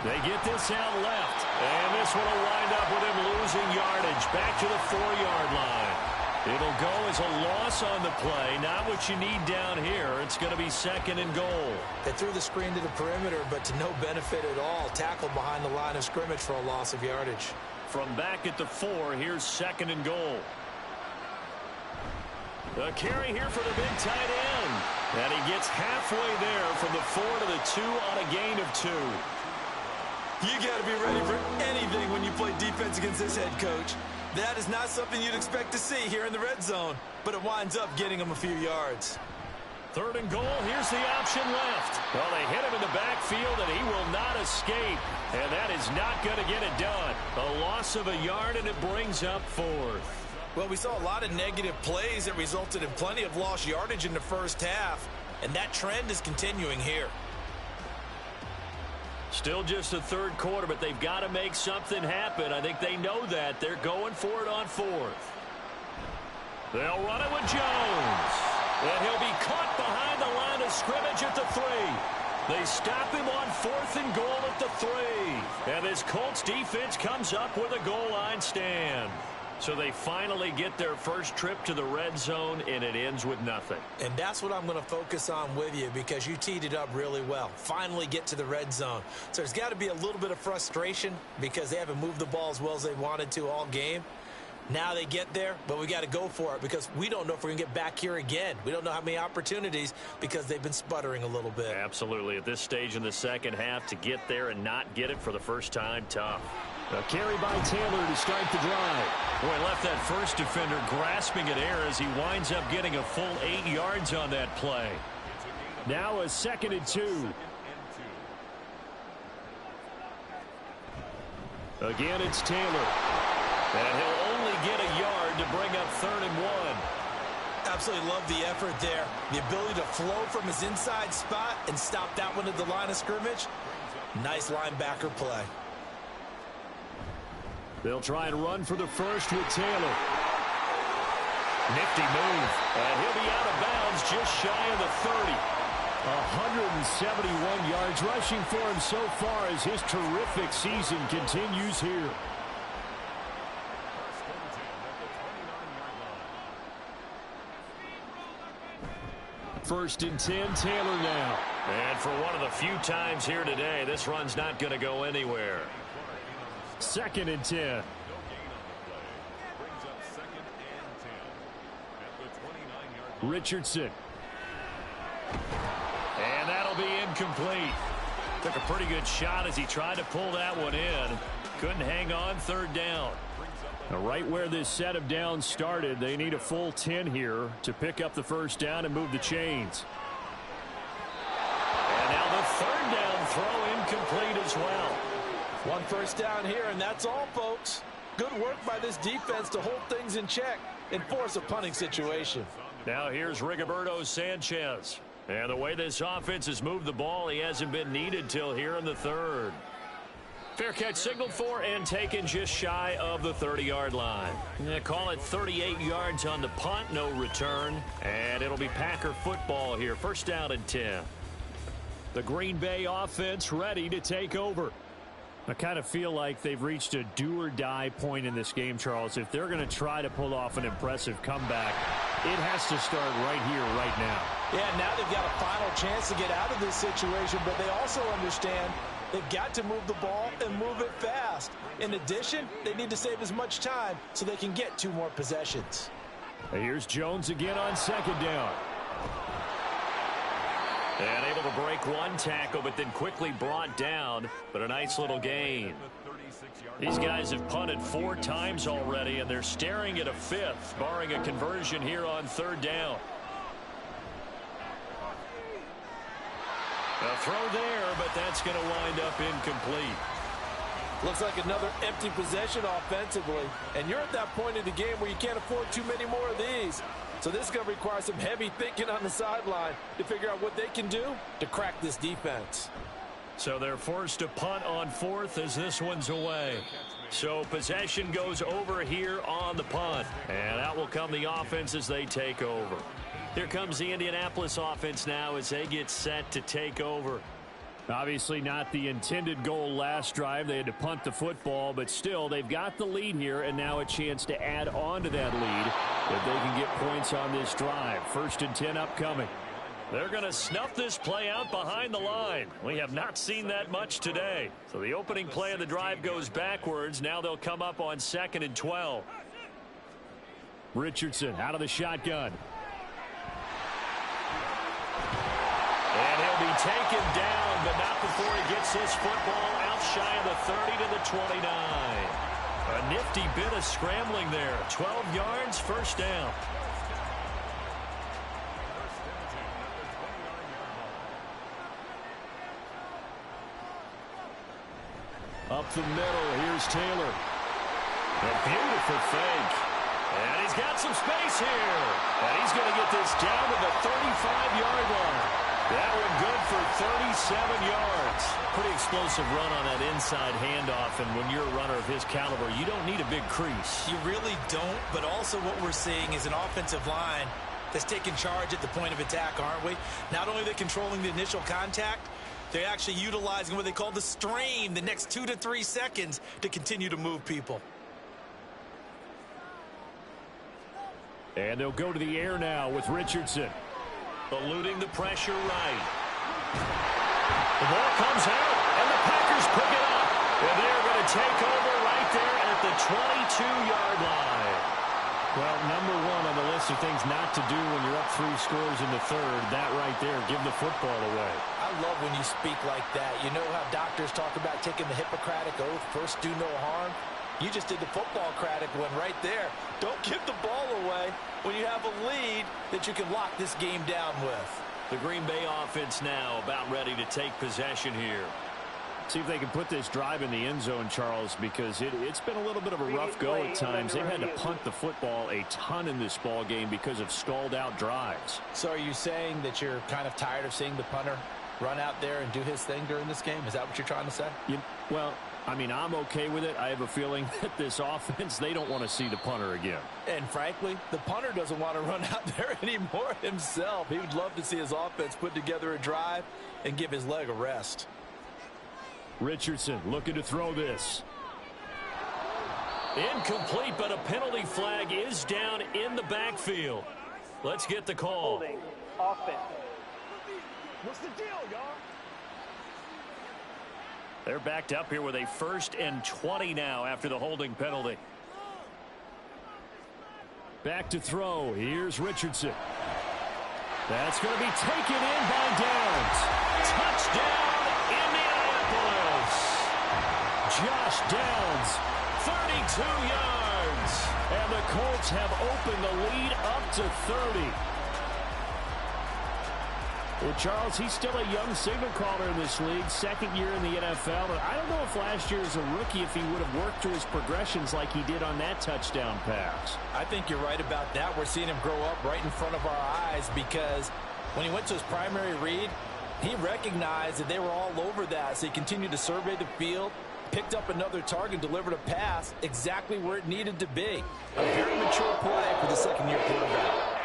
They get this out left, and this one will wind up with him losing yardage back to the 4-yard line. It'll go as a loss on the play, not what you need down here. It's going to be 2nd and goal. They threw the screen to the perimeter, but to no benefit at all. Tackled behind the line of scrimmage for a loss of yardage. From back at the 4, here's 2nd and goal. A carry here for the big tight end. And he gets halfway there from the 4 to the 2 on a gain of 2. You got to be ready for anything when you play defense against this head coach. That is not something you'd expect to see here in the red zone, but it winds up getting him a few yards. 3rd and goal, here's the option left. Well, they hit him in the backfield, and he will not escape. And that is not going to get it done. A loss of a yard, and it brings up 4th. Well, we saw a lot of negative plays that resulted in plenty of lost yardage in the first half, and that trend is continuing here. Still just the 3rd quarter, but they've got to make something happen. I think they know that. They're going for it on 4th. They'll run it with Jones. And he'll be caught behind the line of scrimmage at the 3. They stop him on 4th and goal at the 3. And this Colts defense comes up with a goal line stand. So they finally get their first trip to the red zone, and it ends with nothing. And that's what I'm going to focus on with you, because you teed it up really well. Finally get to the red zone. So there's got to be a little bit of frustration because they haven't moved the ball as well as they wanted to all game. Now they get there, but we got to go for it because we don't know if we're going to get back here again. We don't know how many opportunities because they've been sputtering a little bit. Absolutely. At this stage in the second half, to get there and not get it for the first time, tough. A carry by Taylor to start the drive. Boy, left that first defender grasping at air as he winds up getting a full 8 yards on that play. Now a 2nd and 2. Again, it's Taylor. And he'll only get a yard to bring up 3rd and 1. Absolutely love the effort there. The ability to flow from his inside spot and stop that one at the line of scrimmage. Nice linebacker play. They'll try and run for the first with Taylor. Nifty move. And he'll be out of bounds just shy of the 30. 171 yards rushing for him so far as his terrific season continues here. First and 10, Taylor now. And for one of the few times here today, this run's not going to go anywhere. 2nd and 10. Richardson. And that'll be incomplete. Took a pretty good shot as he tried to pull that one in. Couldn't hang on 3rd down. Now, right where this set of downs started, they need a full 10 here to pick up the first down and move the chains. And now the 3rd down throw incomplete as well. One first down here, and that's all, folks. Good work by this defense to hold things in check and force a punting situation. Now here's Rigoberto Sanchez. And the way this offense has moved the ball, he hasn't been needed till here in the 3rd. Fair catch signaled for and taken just shy of the 30-yard line. Call it 38 yards on the punt, no return. And it'll be Packer football here. First down and 10. The Green Bay offense ready to take over. I kind of feel like they've reached a do-or-die point in this game, Charles. If they're going to try to pull off an impressive comeback, it has to start right here, right now. Yeah, now they've got a final chance to get out of this situation, but they also understand They've got to move the ball and move it fast. In addition, they need to save as much time so they can get 2 more possessions. Here's Jones again on 2nd down. And able to break 1 tackle, but then quickly brought down. But a nice little gain. These guys have punted 4 times already, and they're staring at a 5th, barring a conversion here on 3rd down. A throw there, but that's going to wind up incomplete. Looks like another empty possession offensively. And you're at that point in the game where you can't afford too many more of these. So this is going to require some heavy thinking on the sideline to figure out what they can do to crack this defense. So they're forced to punt on 4th as this one's away. So possession goes over here on the punt. And out will come the offense as they take over. Here comes the Indianapolis offense now as they get set to take over. Obviously not the intended goal last drive. They had to punt the football, but still they've got the lead here, and now a chance to add on to that lead if they can get points on this drive. 1st and 10 upcoming. They're going to snuff this play out behind the line. We have not seen that much today. So the opening play of the drive goes backwards. Now they'll come up on 2nd and 12. Richardson out of the shotgun. And he'll be taken down, but not before he gets this football out shy of the 30 to the 29. A nifty bit of scrambling there. 12 yards, 1st down. Up the middle, here's Taylor. A beautiful fake. And he's got some space here. And he's going to get this down to the 35-yard line. That one good for 37 yards. Pretty explosive run on that inside handoff. And when you're a runner of his caliber, you don't need a big crease. You really don't, but also what we're seeing is an offensive line that's taking charge at the point of attack, aren't we? Not only are they controlling the initial contact, they're actually utilizing what they call the strain, the next 2 to 3 seconds to continue to move people. And they'll go to the air now with Richardson. Eluding the pressure right. The ball comes out, and the Packers pick it up. And they're going to take over right there at the 22-yard line. Well, number 1 on the list of things not to do when you're up 3 scores in the 3rd, that right there, give the football away. I love when you speak like that. You know how doctors talk about taking the Hippocratic Oath, first do no harm? You just did the football-cratic one right there. Don't give the ball away when you have a lead that you can lock this game down with. The Green Bay offense now about ready to take possession here. See if they can put this drive in the end zone, Charles, because it's been a little bit of a rough go at times. They've had to punt the football a ton in this ball game because of stalled-out drives. So are you saying that you're kind of tired of seeing the punter run out there and do his thing during this game? Is that what you're trying to say? Well, I mean, I'm okay with it. I have a feeling that this offense, they don't want to see the punter again. And frankly, the punter doesn't want to run out there anymore himself. He would love to see his offense put together a drive and give his leg a rest. Richardson looking to throw this. Incomplete, but a penalty flag is down in the backfield. Let's get the call. Holding. Offense. What's the deal, y'all? They're backed up here with a 1st and 20 now after the holding penalty. Back to throw. Here's Richardson. That's going to be taken in by Downs. Touchdown, Indianapolis. Josh Downs, 32 yards. and the Colts have opened the lead up to 30. Well, Charles, he's still a young signal caller in this league, 2nd year in the NFL. But I don't know if last year as a rookie, if he would have worked through his progressions like he did on that touchdown pass. I think you're right about that. We're seeing him grow up right in front of our eyes because when he went to his primary read, he recognized that they were all over that. So he continued to survey the field, picked up another target, delivered a pass exactly where it needed to be. A very mature play for the 2nd-year quarterback.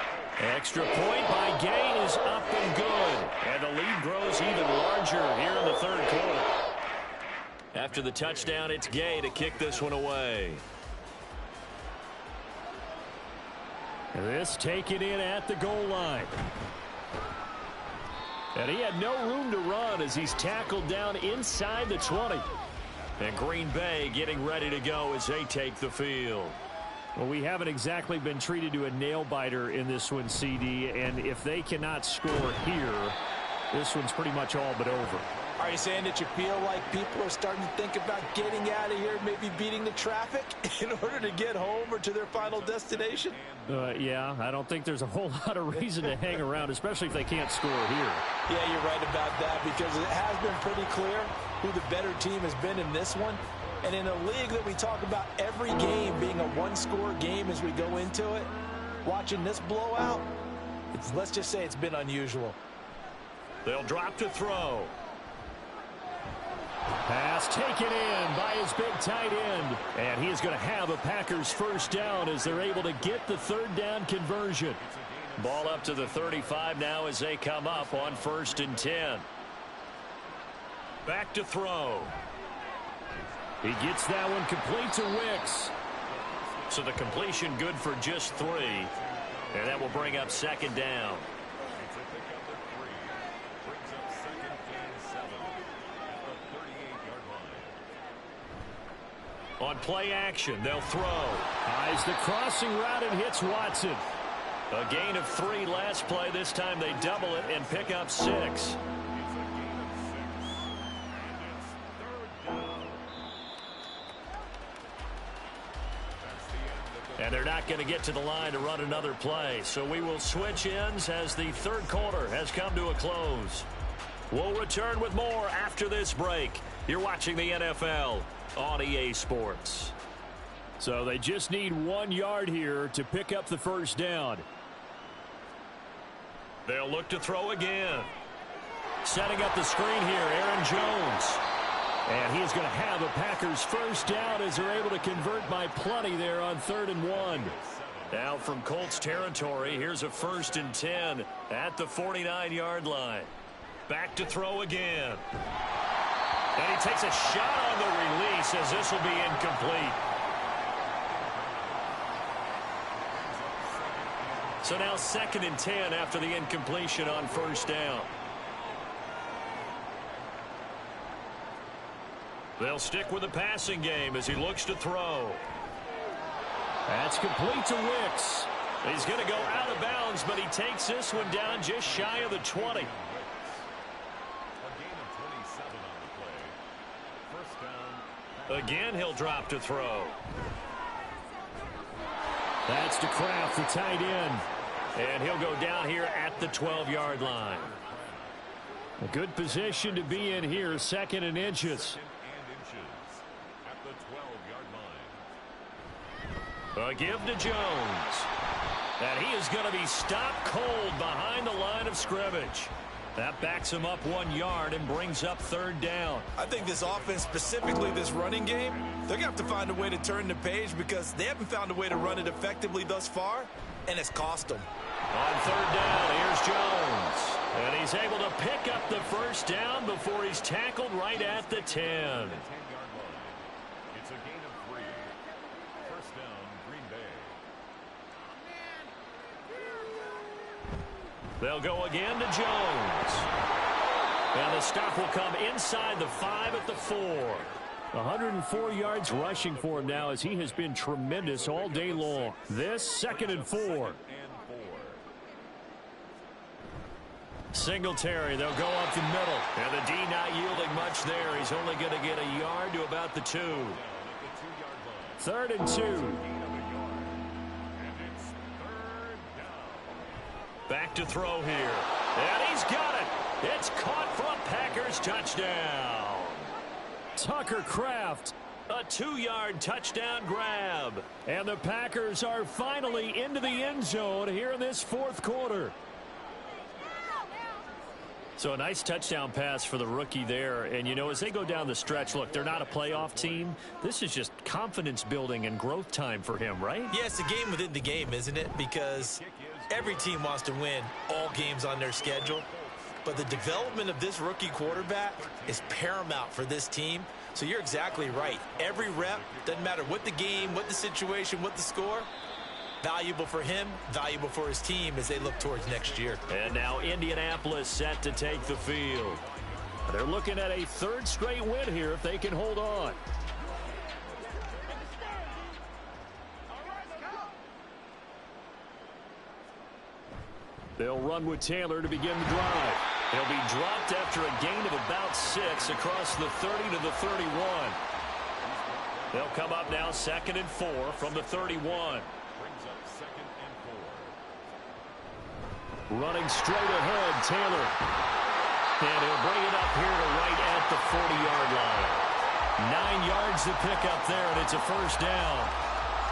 Extra point by Gay is up and good. And the lead grows even larger here in the 3rd quarter. After the touchdown, it's Gay to kick this one away. This taken in at the goal line. And he had no room to run as he's tackled down inside the 20. And Green Bay getting ready to go as they take the field. Well, we haven't exactly been treated to a nail-biter in this one, CD. And if they cannot score here, this one's pretty much all but over. Are you saying that you feel like people are starting to think about getting out of here, maybe beating the traffic in order to get home or to their final destination? Yeah, I don't think there's a whole lot of reason to hang around, especially if they can't score here. Yeah, you're right about that because it has been pretty clear who the better team has been in this one. And in a league that we talk about every game being a one-score game as we go into it, watching this blowout, let's just say it's been unusual. They'll drop to throw. Pass taken in by his big tight end. And he is going to have a Packers first down as they're able to get the third down conversion. Ball up to the 35 now as they come up on 1st and 10. Back to throw. He gets that one complete to Wicks. So the completion good for just 3. And that will bring up 2nd down. On play action, they'll throw. Eyes the crossing route and hits Watson. A gain of 3 last play. This time they double it and pick up 6. And they're not going to get to the line to run another play. So we will switch ends as the third quarter has come to a close. We'll return with more after this break. You're watching the NFL on EA Sports. So they just need 1 yard here to pick up the first down. They'll look to throw again. Setting up the screen here, Aaron Jones. And he is going to have a Packers first down as they're able to convert by plenty there on 3rd and 1. Now from Colts territory, here's a 1st and 10 at the 49-yard line. Back to throw again. And he takes a shot on the release as this will be incomplete. So now 2nd and 10 after the incompletion on 1st down. They'll stick with the passing game as he looks to throw. That's complete to Wicks. He's going to go out of bounds, but he takes this one down just shy of the 20. Again, he'll drop to throw. That's to Kraft, the tight end. And he'll go down here at the 12-yard line. A good position to be in here, 2nd and inches. A give to Jones. And he is going to be stopped cold behind the line of scrimmage. That backs him up 1 yard and brings up 3rd down. I think this offense, specifically this running game, they're going to have to find a way to turn the page because they haven't found a way to run it effectively thus far, and it's cost them. On 3rd down, here's Jones. And he's able to pick up the first down before he's tackled right at the 10. It's a gain of 3. First down, Green Bay. They'll go again to Jones. And the stop will come inside the 5 at the 4. 104 yards rushing for him now as he has been tremendous all day long. This 2nd and 4. Singletary, they'll go up the middle. And the D not yielding much there. He's only going to get a yard to about the 2. 3rd and 2. Back to throw here. And he's got it. It's caught for a Packers touchdown. Tucker Kraft. A 2-yard touchdown grab. And the Packers are finally into the end zone here in this 4th quarter. So a nice touchdown pass for the rookie there. And, you know, as they go down the stretch, look, they're not a playoff team. This is just confidence building and growth time for him, right? Yeah, it's a game within the game, isn't it? Because every team wants to win all games on their schedule. But the development of this rookie quarterback is paramount for this team. So you're exactly right. Every rep, doesn't matter what the game, what the situation, what the score, Valuable for him, valuable for his team as they look towards next year. And now Indianapolis set to take the field. They're looking at a third straight win here if they can hold on. They'll run with Taylor to begin the drive. He'll be dropped after a gain of about 6 across the 30 to the 31. They'll come up now 2nd and 4 from the 31. Brings up 2nd and 4. Running straight ahead, Taylor. And he'll bring it up here to right at the 40-yard line. 9 yards to pick up there, and it's a first down.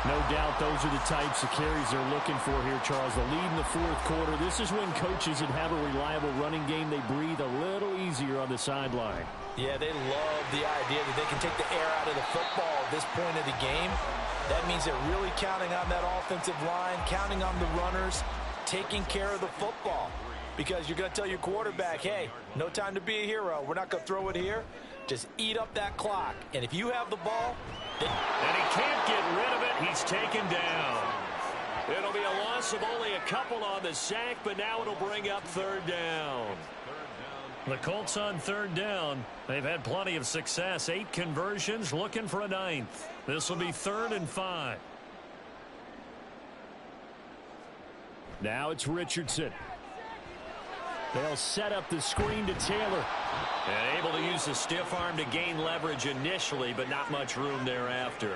No doubt those are the types of carries they're looking for here, Charles. The lead in the fourth quarter. This is when coaches that have a reliable running game, they breathe a little easier on the sideline. Yeah, they love the idea that they can take the air out of the football at this point of the game. That means they're really counting on that offensive line, counting on the runners, taking care of the football. Because you're going to tell your quarterback, hey, no time to be a hero. We're not going to throw it here. Just eat up that clock. And if you have the ball... And he can't get rid of it. He's taken down. It'll be a loss of only a couple on the sack, but now it'll bring up third down. The Colts on third down. They've had plenty of success. 8 conversions, looking for a 9th. This will be 3rd and 5. Now it's Richardson. They'll set up the screen to Taylor. And able to use the stiff arm to gain leverage initially, but not much room thereafter.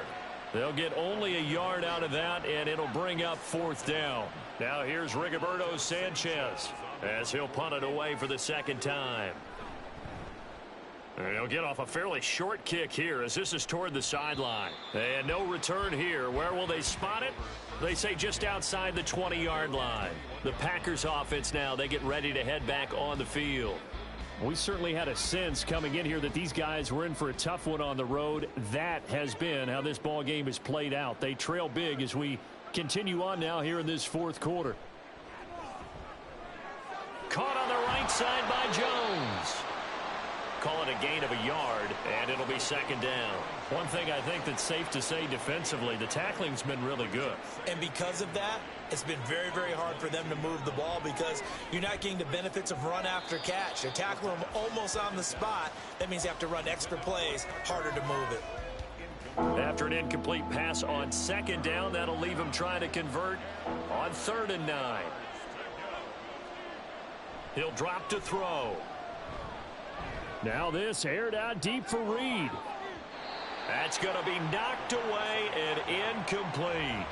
They'll get only a yard out of that, and it'll bring up 4th down. Now here's Rigoberto Sanchez as he'll punt it away for the 2nd time. And he'll get off a fairly short kick here as this is toward the sideline. And no return here. Where will they spot it? They say just outside the 20-yard line. The Packers offense now, they get ready to head back on the field. We certainly had a sense coming in here that these guys were in for a tough one on the road. That has been how this ball game has played out. They trail big as we continue on now here in this fourth quarter. Caught on the right side by Jones. Call it a gain of a yard, and it'll be 2nd down. One thing I think that's safe to say defensively, the tackling's been really good. And because of that, it's been very, very hard for them to move the ball because you're not getting the benefits of run after catch. They're tackling them almost on the spot. That means you have to run extra plays, harder to move it. After an incomplete pass on 2nd down, that'll leave him trying to convert on 3rd and 9. He'll drop to throw. Now this aired out deep for Reed. That's going to be knocked away and incomplete.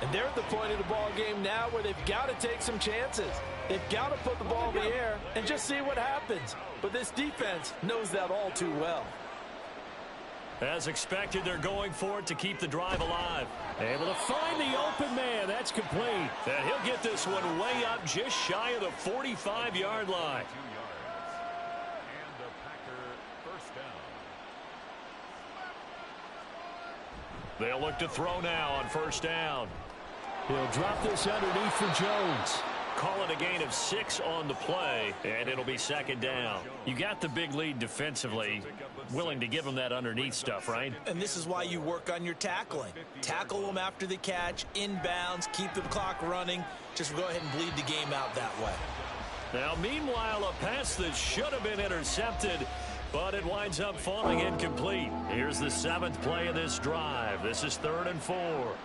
And they're at the point of the ball game now where they've got to take some chances. They've got to put the ball in the air and just see what happens. But this defense knows that all too well. As expected, they're going for it to keep the drive alive. Able to find the open man. That's complete. And he'll get this one way up just shy of the 45-yard line. They'll look to throw now on 1st down. He'll drop this underneath for Jones. Call it a gain of 6 on the play, and it'll be 2nd down. You got the big lead defensively. Willing to give them that underneath stuff, right? And this is why you work on your tackling. Tackle them after the catch, inbounds, keep the clock running. Just go ahead and bleed the game out that way. Now, meanwhile, a pass that should have been intercepted, but it winds up falling incomplete. Here's the 7th play of this drive. This is 3rd and 4.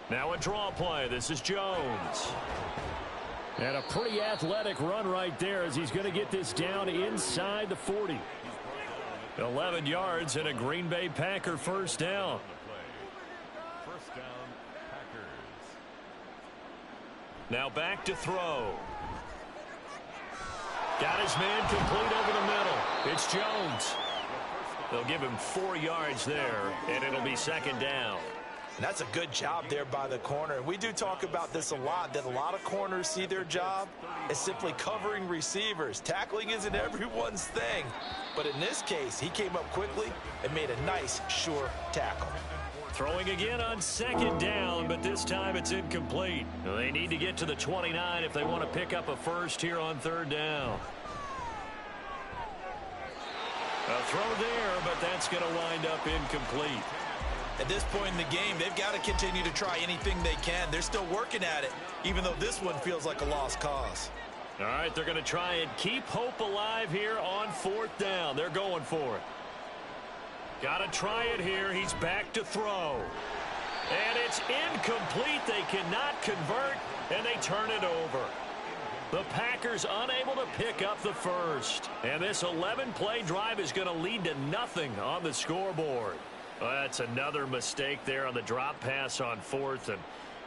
Now a draw play. This is Jones. And a pretty athletic run right there as he's going to get this down inside the 40. 11 yards and a Green Bay Packer 1st down. 1st down, Packers. Now back to throw. Got his man complete over the middle. It's Jones. They'll give him 4 yards there, and it'll be 2nd down. And that's a good job there by the corner. We do talk about this a lot, that a lot of corners see their job as simply covering receivers. Tackling isn't everyone's thing. But in this case, he came up quickly and made a nice, sure tackle. Throwing again on 2nd down, but this time it's incomplete. They need to get to the 29 if they want to pick up a first here on 3rd down. A throw there, but that's going to wind up incomplete. At this point in the game, they've got to continue to try anything they can. They're still working at it, even though this one feels like a lost cause. All right, they're going to try and keep hope alive here on 4th down. They're going for it. Got to try it here. He's back to throw. And it's incomplete. They cannot convert, and they turn it over. The Packers unable to pick up the first. And this 11-play drive is going to lead to nothing on the scoreboard. Well, that's another mistake there on the drop pass on 4th, and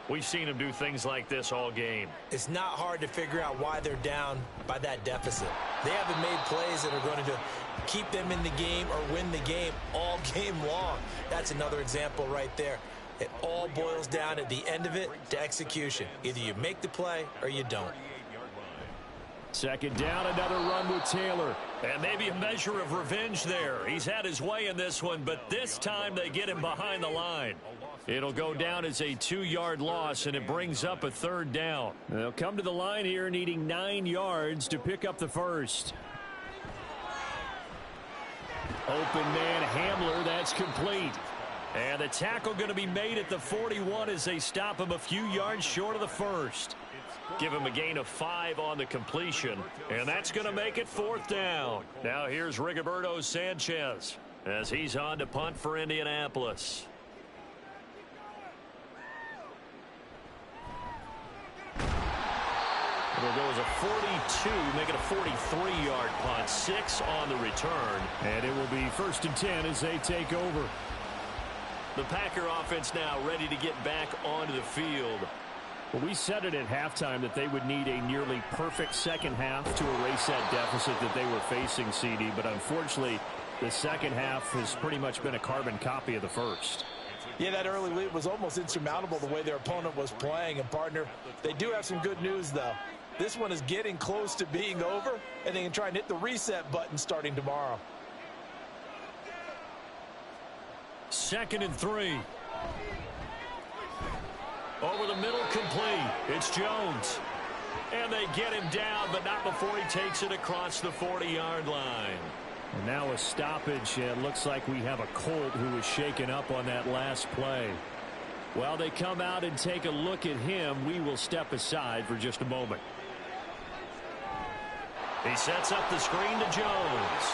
we've seen them do things like this all game. It's not hard to figure out why they're down by that deficit. They haven't made plays that are going to keep them in the game or win the game all game long. That's another example right there. It all boils down at the end of it to execution. Either you make the play or you don't. 2nd down, another run with Taylor. And maybe a measure of revenge there. He's had his way in this one, but this time they get him behind the line. It'll go down as a 2-yard loss, and it brings up a 3rd down. They'll come to the line here needing 9 yards to pick up the first. Open man Hamler, that's complete. And the tackle going to be made at the 41 as they stop him a few yards short of the first. Give him a gain of 5 on the completion, and that's going to make it 4th down. Now here's Rigoberto Sanchez as he's on to punt for Indianapolis. It'll go as a 42, make it a 43-yard punt, 6 on the return. And it will be 1st and 10 as they take over. The Packer offense now ready to get back onto the field. Well, we said it at halftime that they would need a nearly perfect second half to erase that deficit that they were facing, CD. But unfortunately, the second half has pretty much been a carbon copy of the first. Yeah, that early lead was almost insurmountable the way their opponent was playing. And, partner, they do have some good news, though. This one is getting close to being over, and they can try and hit the reset button starting tomorrow. 2nd and 3. Over the middle, complete. It's Jones. And they get him down, but not before he takes it across the 40-yard line. And now a stoppage. It looks like we have a Colt who was shaken up on that last play. While they come out and take a look at him, we will step aside for just a moment. He sets up the screen to Jones.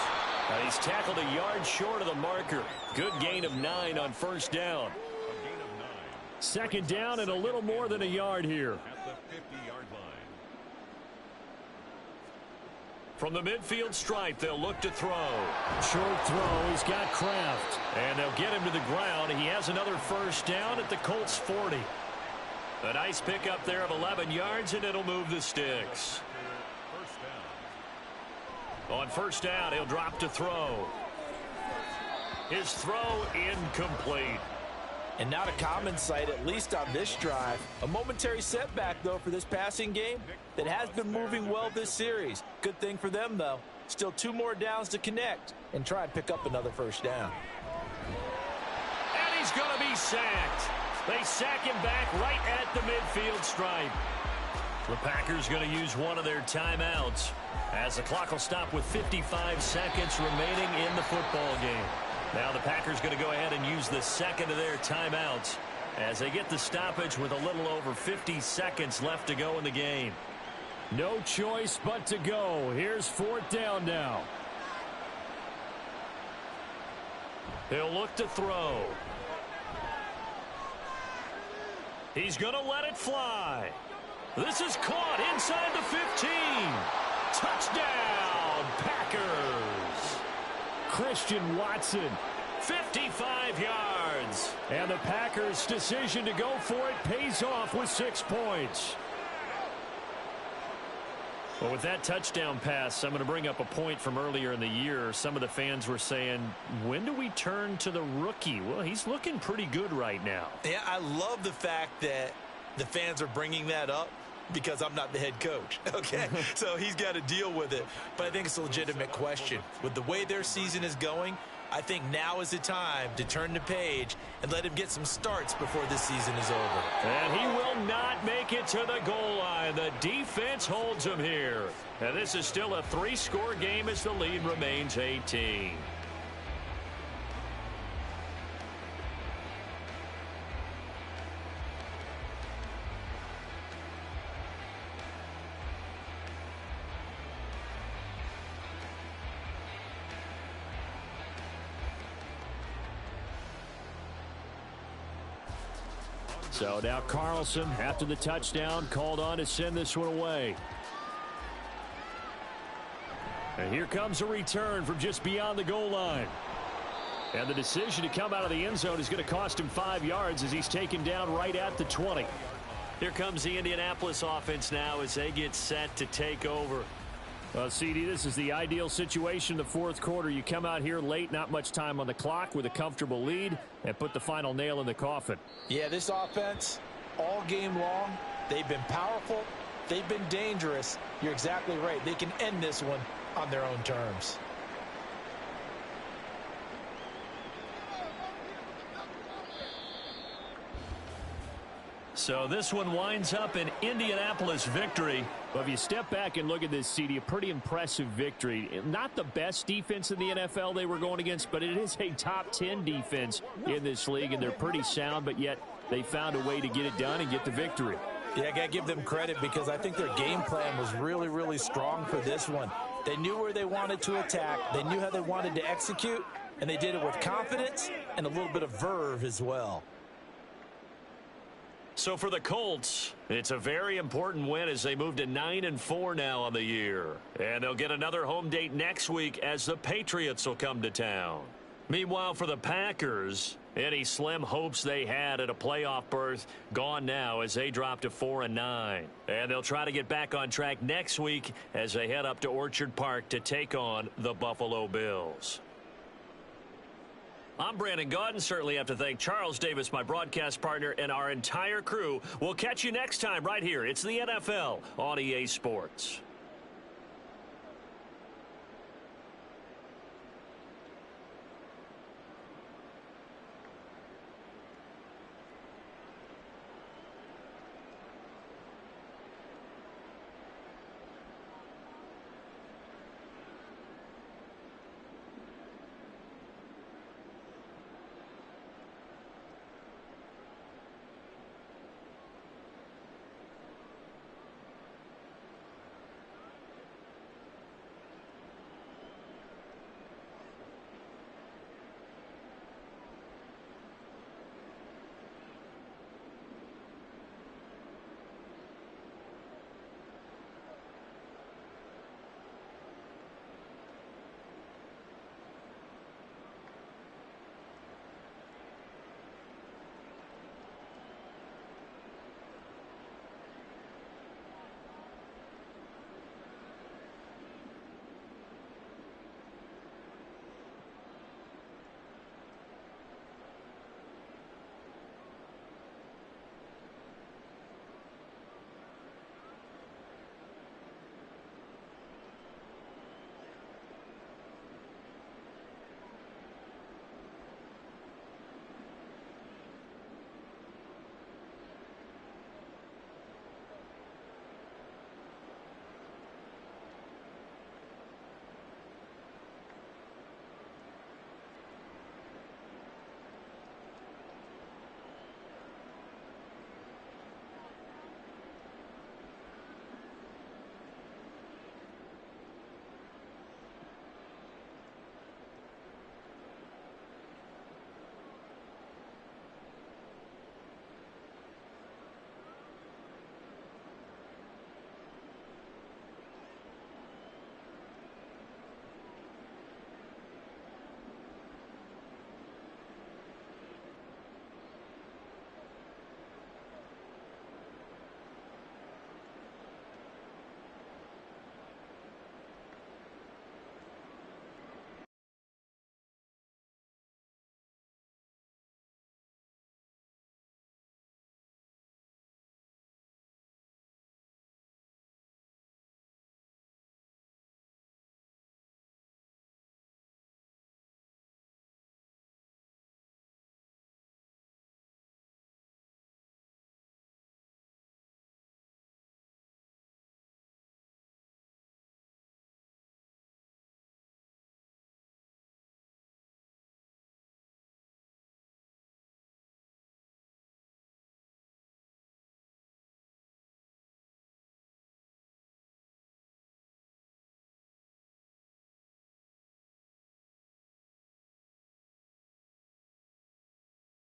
He's tackled a yard short of the marker. Good gain of 9 on 1st down. 2nd down and a little more than a yard here. At the 50-yard line. From the midfield stripe, they'll look to throw. Short throw. He's got Kraft. And they'll get him to the ground. He has another 1st down at the Colts 40. A nice pickup there of 11 yards, and it'll move the sticks. On 1st down, he'll drop to throw. His throw incomplete. And not a common sight, at least on this drive. A momentary setback, though, for this passing game that has been moving well this series. Good thing for them, though. Still 2 more downs to connect and try and pick up another 1st down. And he's going to be sacked. They sack him back right at the midfield stripe. The Packers going to use one of their timeouts as the clock will stop with 55 seconds remaining in the football game. Now the Packers going to go ahead and use the 2nd of their timeouts as they get the stoppage with a little over 50 seconds left to go in the game. No choice but to go. Here's 4th down now. He'll look to throw. He's going to let it fly. This is caught inside the 15. Touchdown, Packers. Christian Watson. 55 yards. And the Packers' decision to go for it pays off with 6 points. Well, with that touchdown pass, I'm going to bring up a point from earlier in the year. Some of the fans were saying, when do we turn to the rookie? Well, he's looking pretty good right now. Yeah, I love the fact that the fans are bringing that up because I'm not the head coach, okay? So he's got to deal with it. But I think it's a legitimate question. With the way their season is going, I think now is the time to turn the page and let him get some starts before this season is over. And he will not make it to the goal line. The defense holds him here. And this is still a 3-score game as the lead remains 18. So now Carlson, after the touchdown, called on to send this one away. And here comes a return from just beyond the goal line. And the decision to come out of the end zone is going to cost him 5 yards as he's taken down right at the 20. Here comes the Indianapolis offense now as they get set to take over. Well, CD, this is the ideal situation in the fourth quarter. You come out here late, not much time on the clock, with a comfortable lead, and put the final nail in the coffin. Yeah, this offense, all game long, they've been powerful, they've been dangerous. You're exactly right. They can end this one on their own terms. So this one winds up an Indianapolis victory. Well, if you step back and look at this, CD, a pretty impressive victory. Not the best defense in the NFL they were going against, but it is a top 10 defense in this league, and they're pretty sound, but yet they found a way to get it done and get the victory. Yeah, I got to give them credit because I think their game plan was really, really strong for this one. They knew where they wanted to attack. They knew how they wanted to execute, and they did it with confidence and a little bit of verve as well. So for the Colts, it's a very important win as they move to 9-4 now on the year. And they'll get another home date next week as the Patriots will come to town. Meanwhile, for the Packers, any slim hopes they had at a playoff berth gone now as they drop to 4-9. And they'll try to get back on track next week as they head up to Orchard Park to take on the Buffalo Bills. I'm Brandon Gaudin. Certainly have to thank Charles Davis, my broadcast partner, and our entire crew. We'll catch you next time right here. It's the NFL on EA Sports.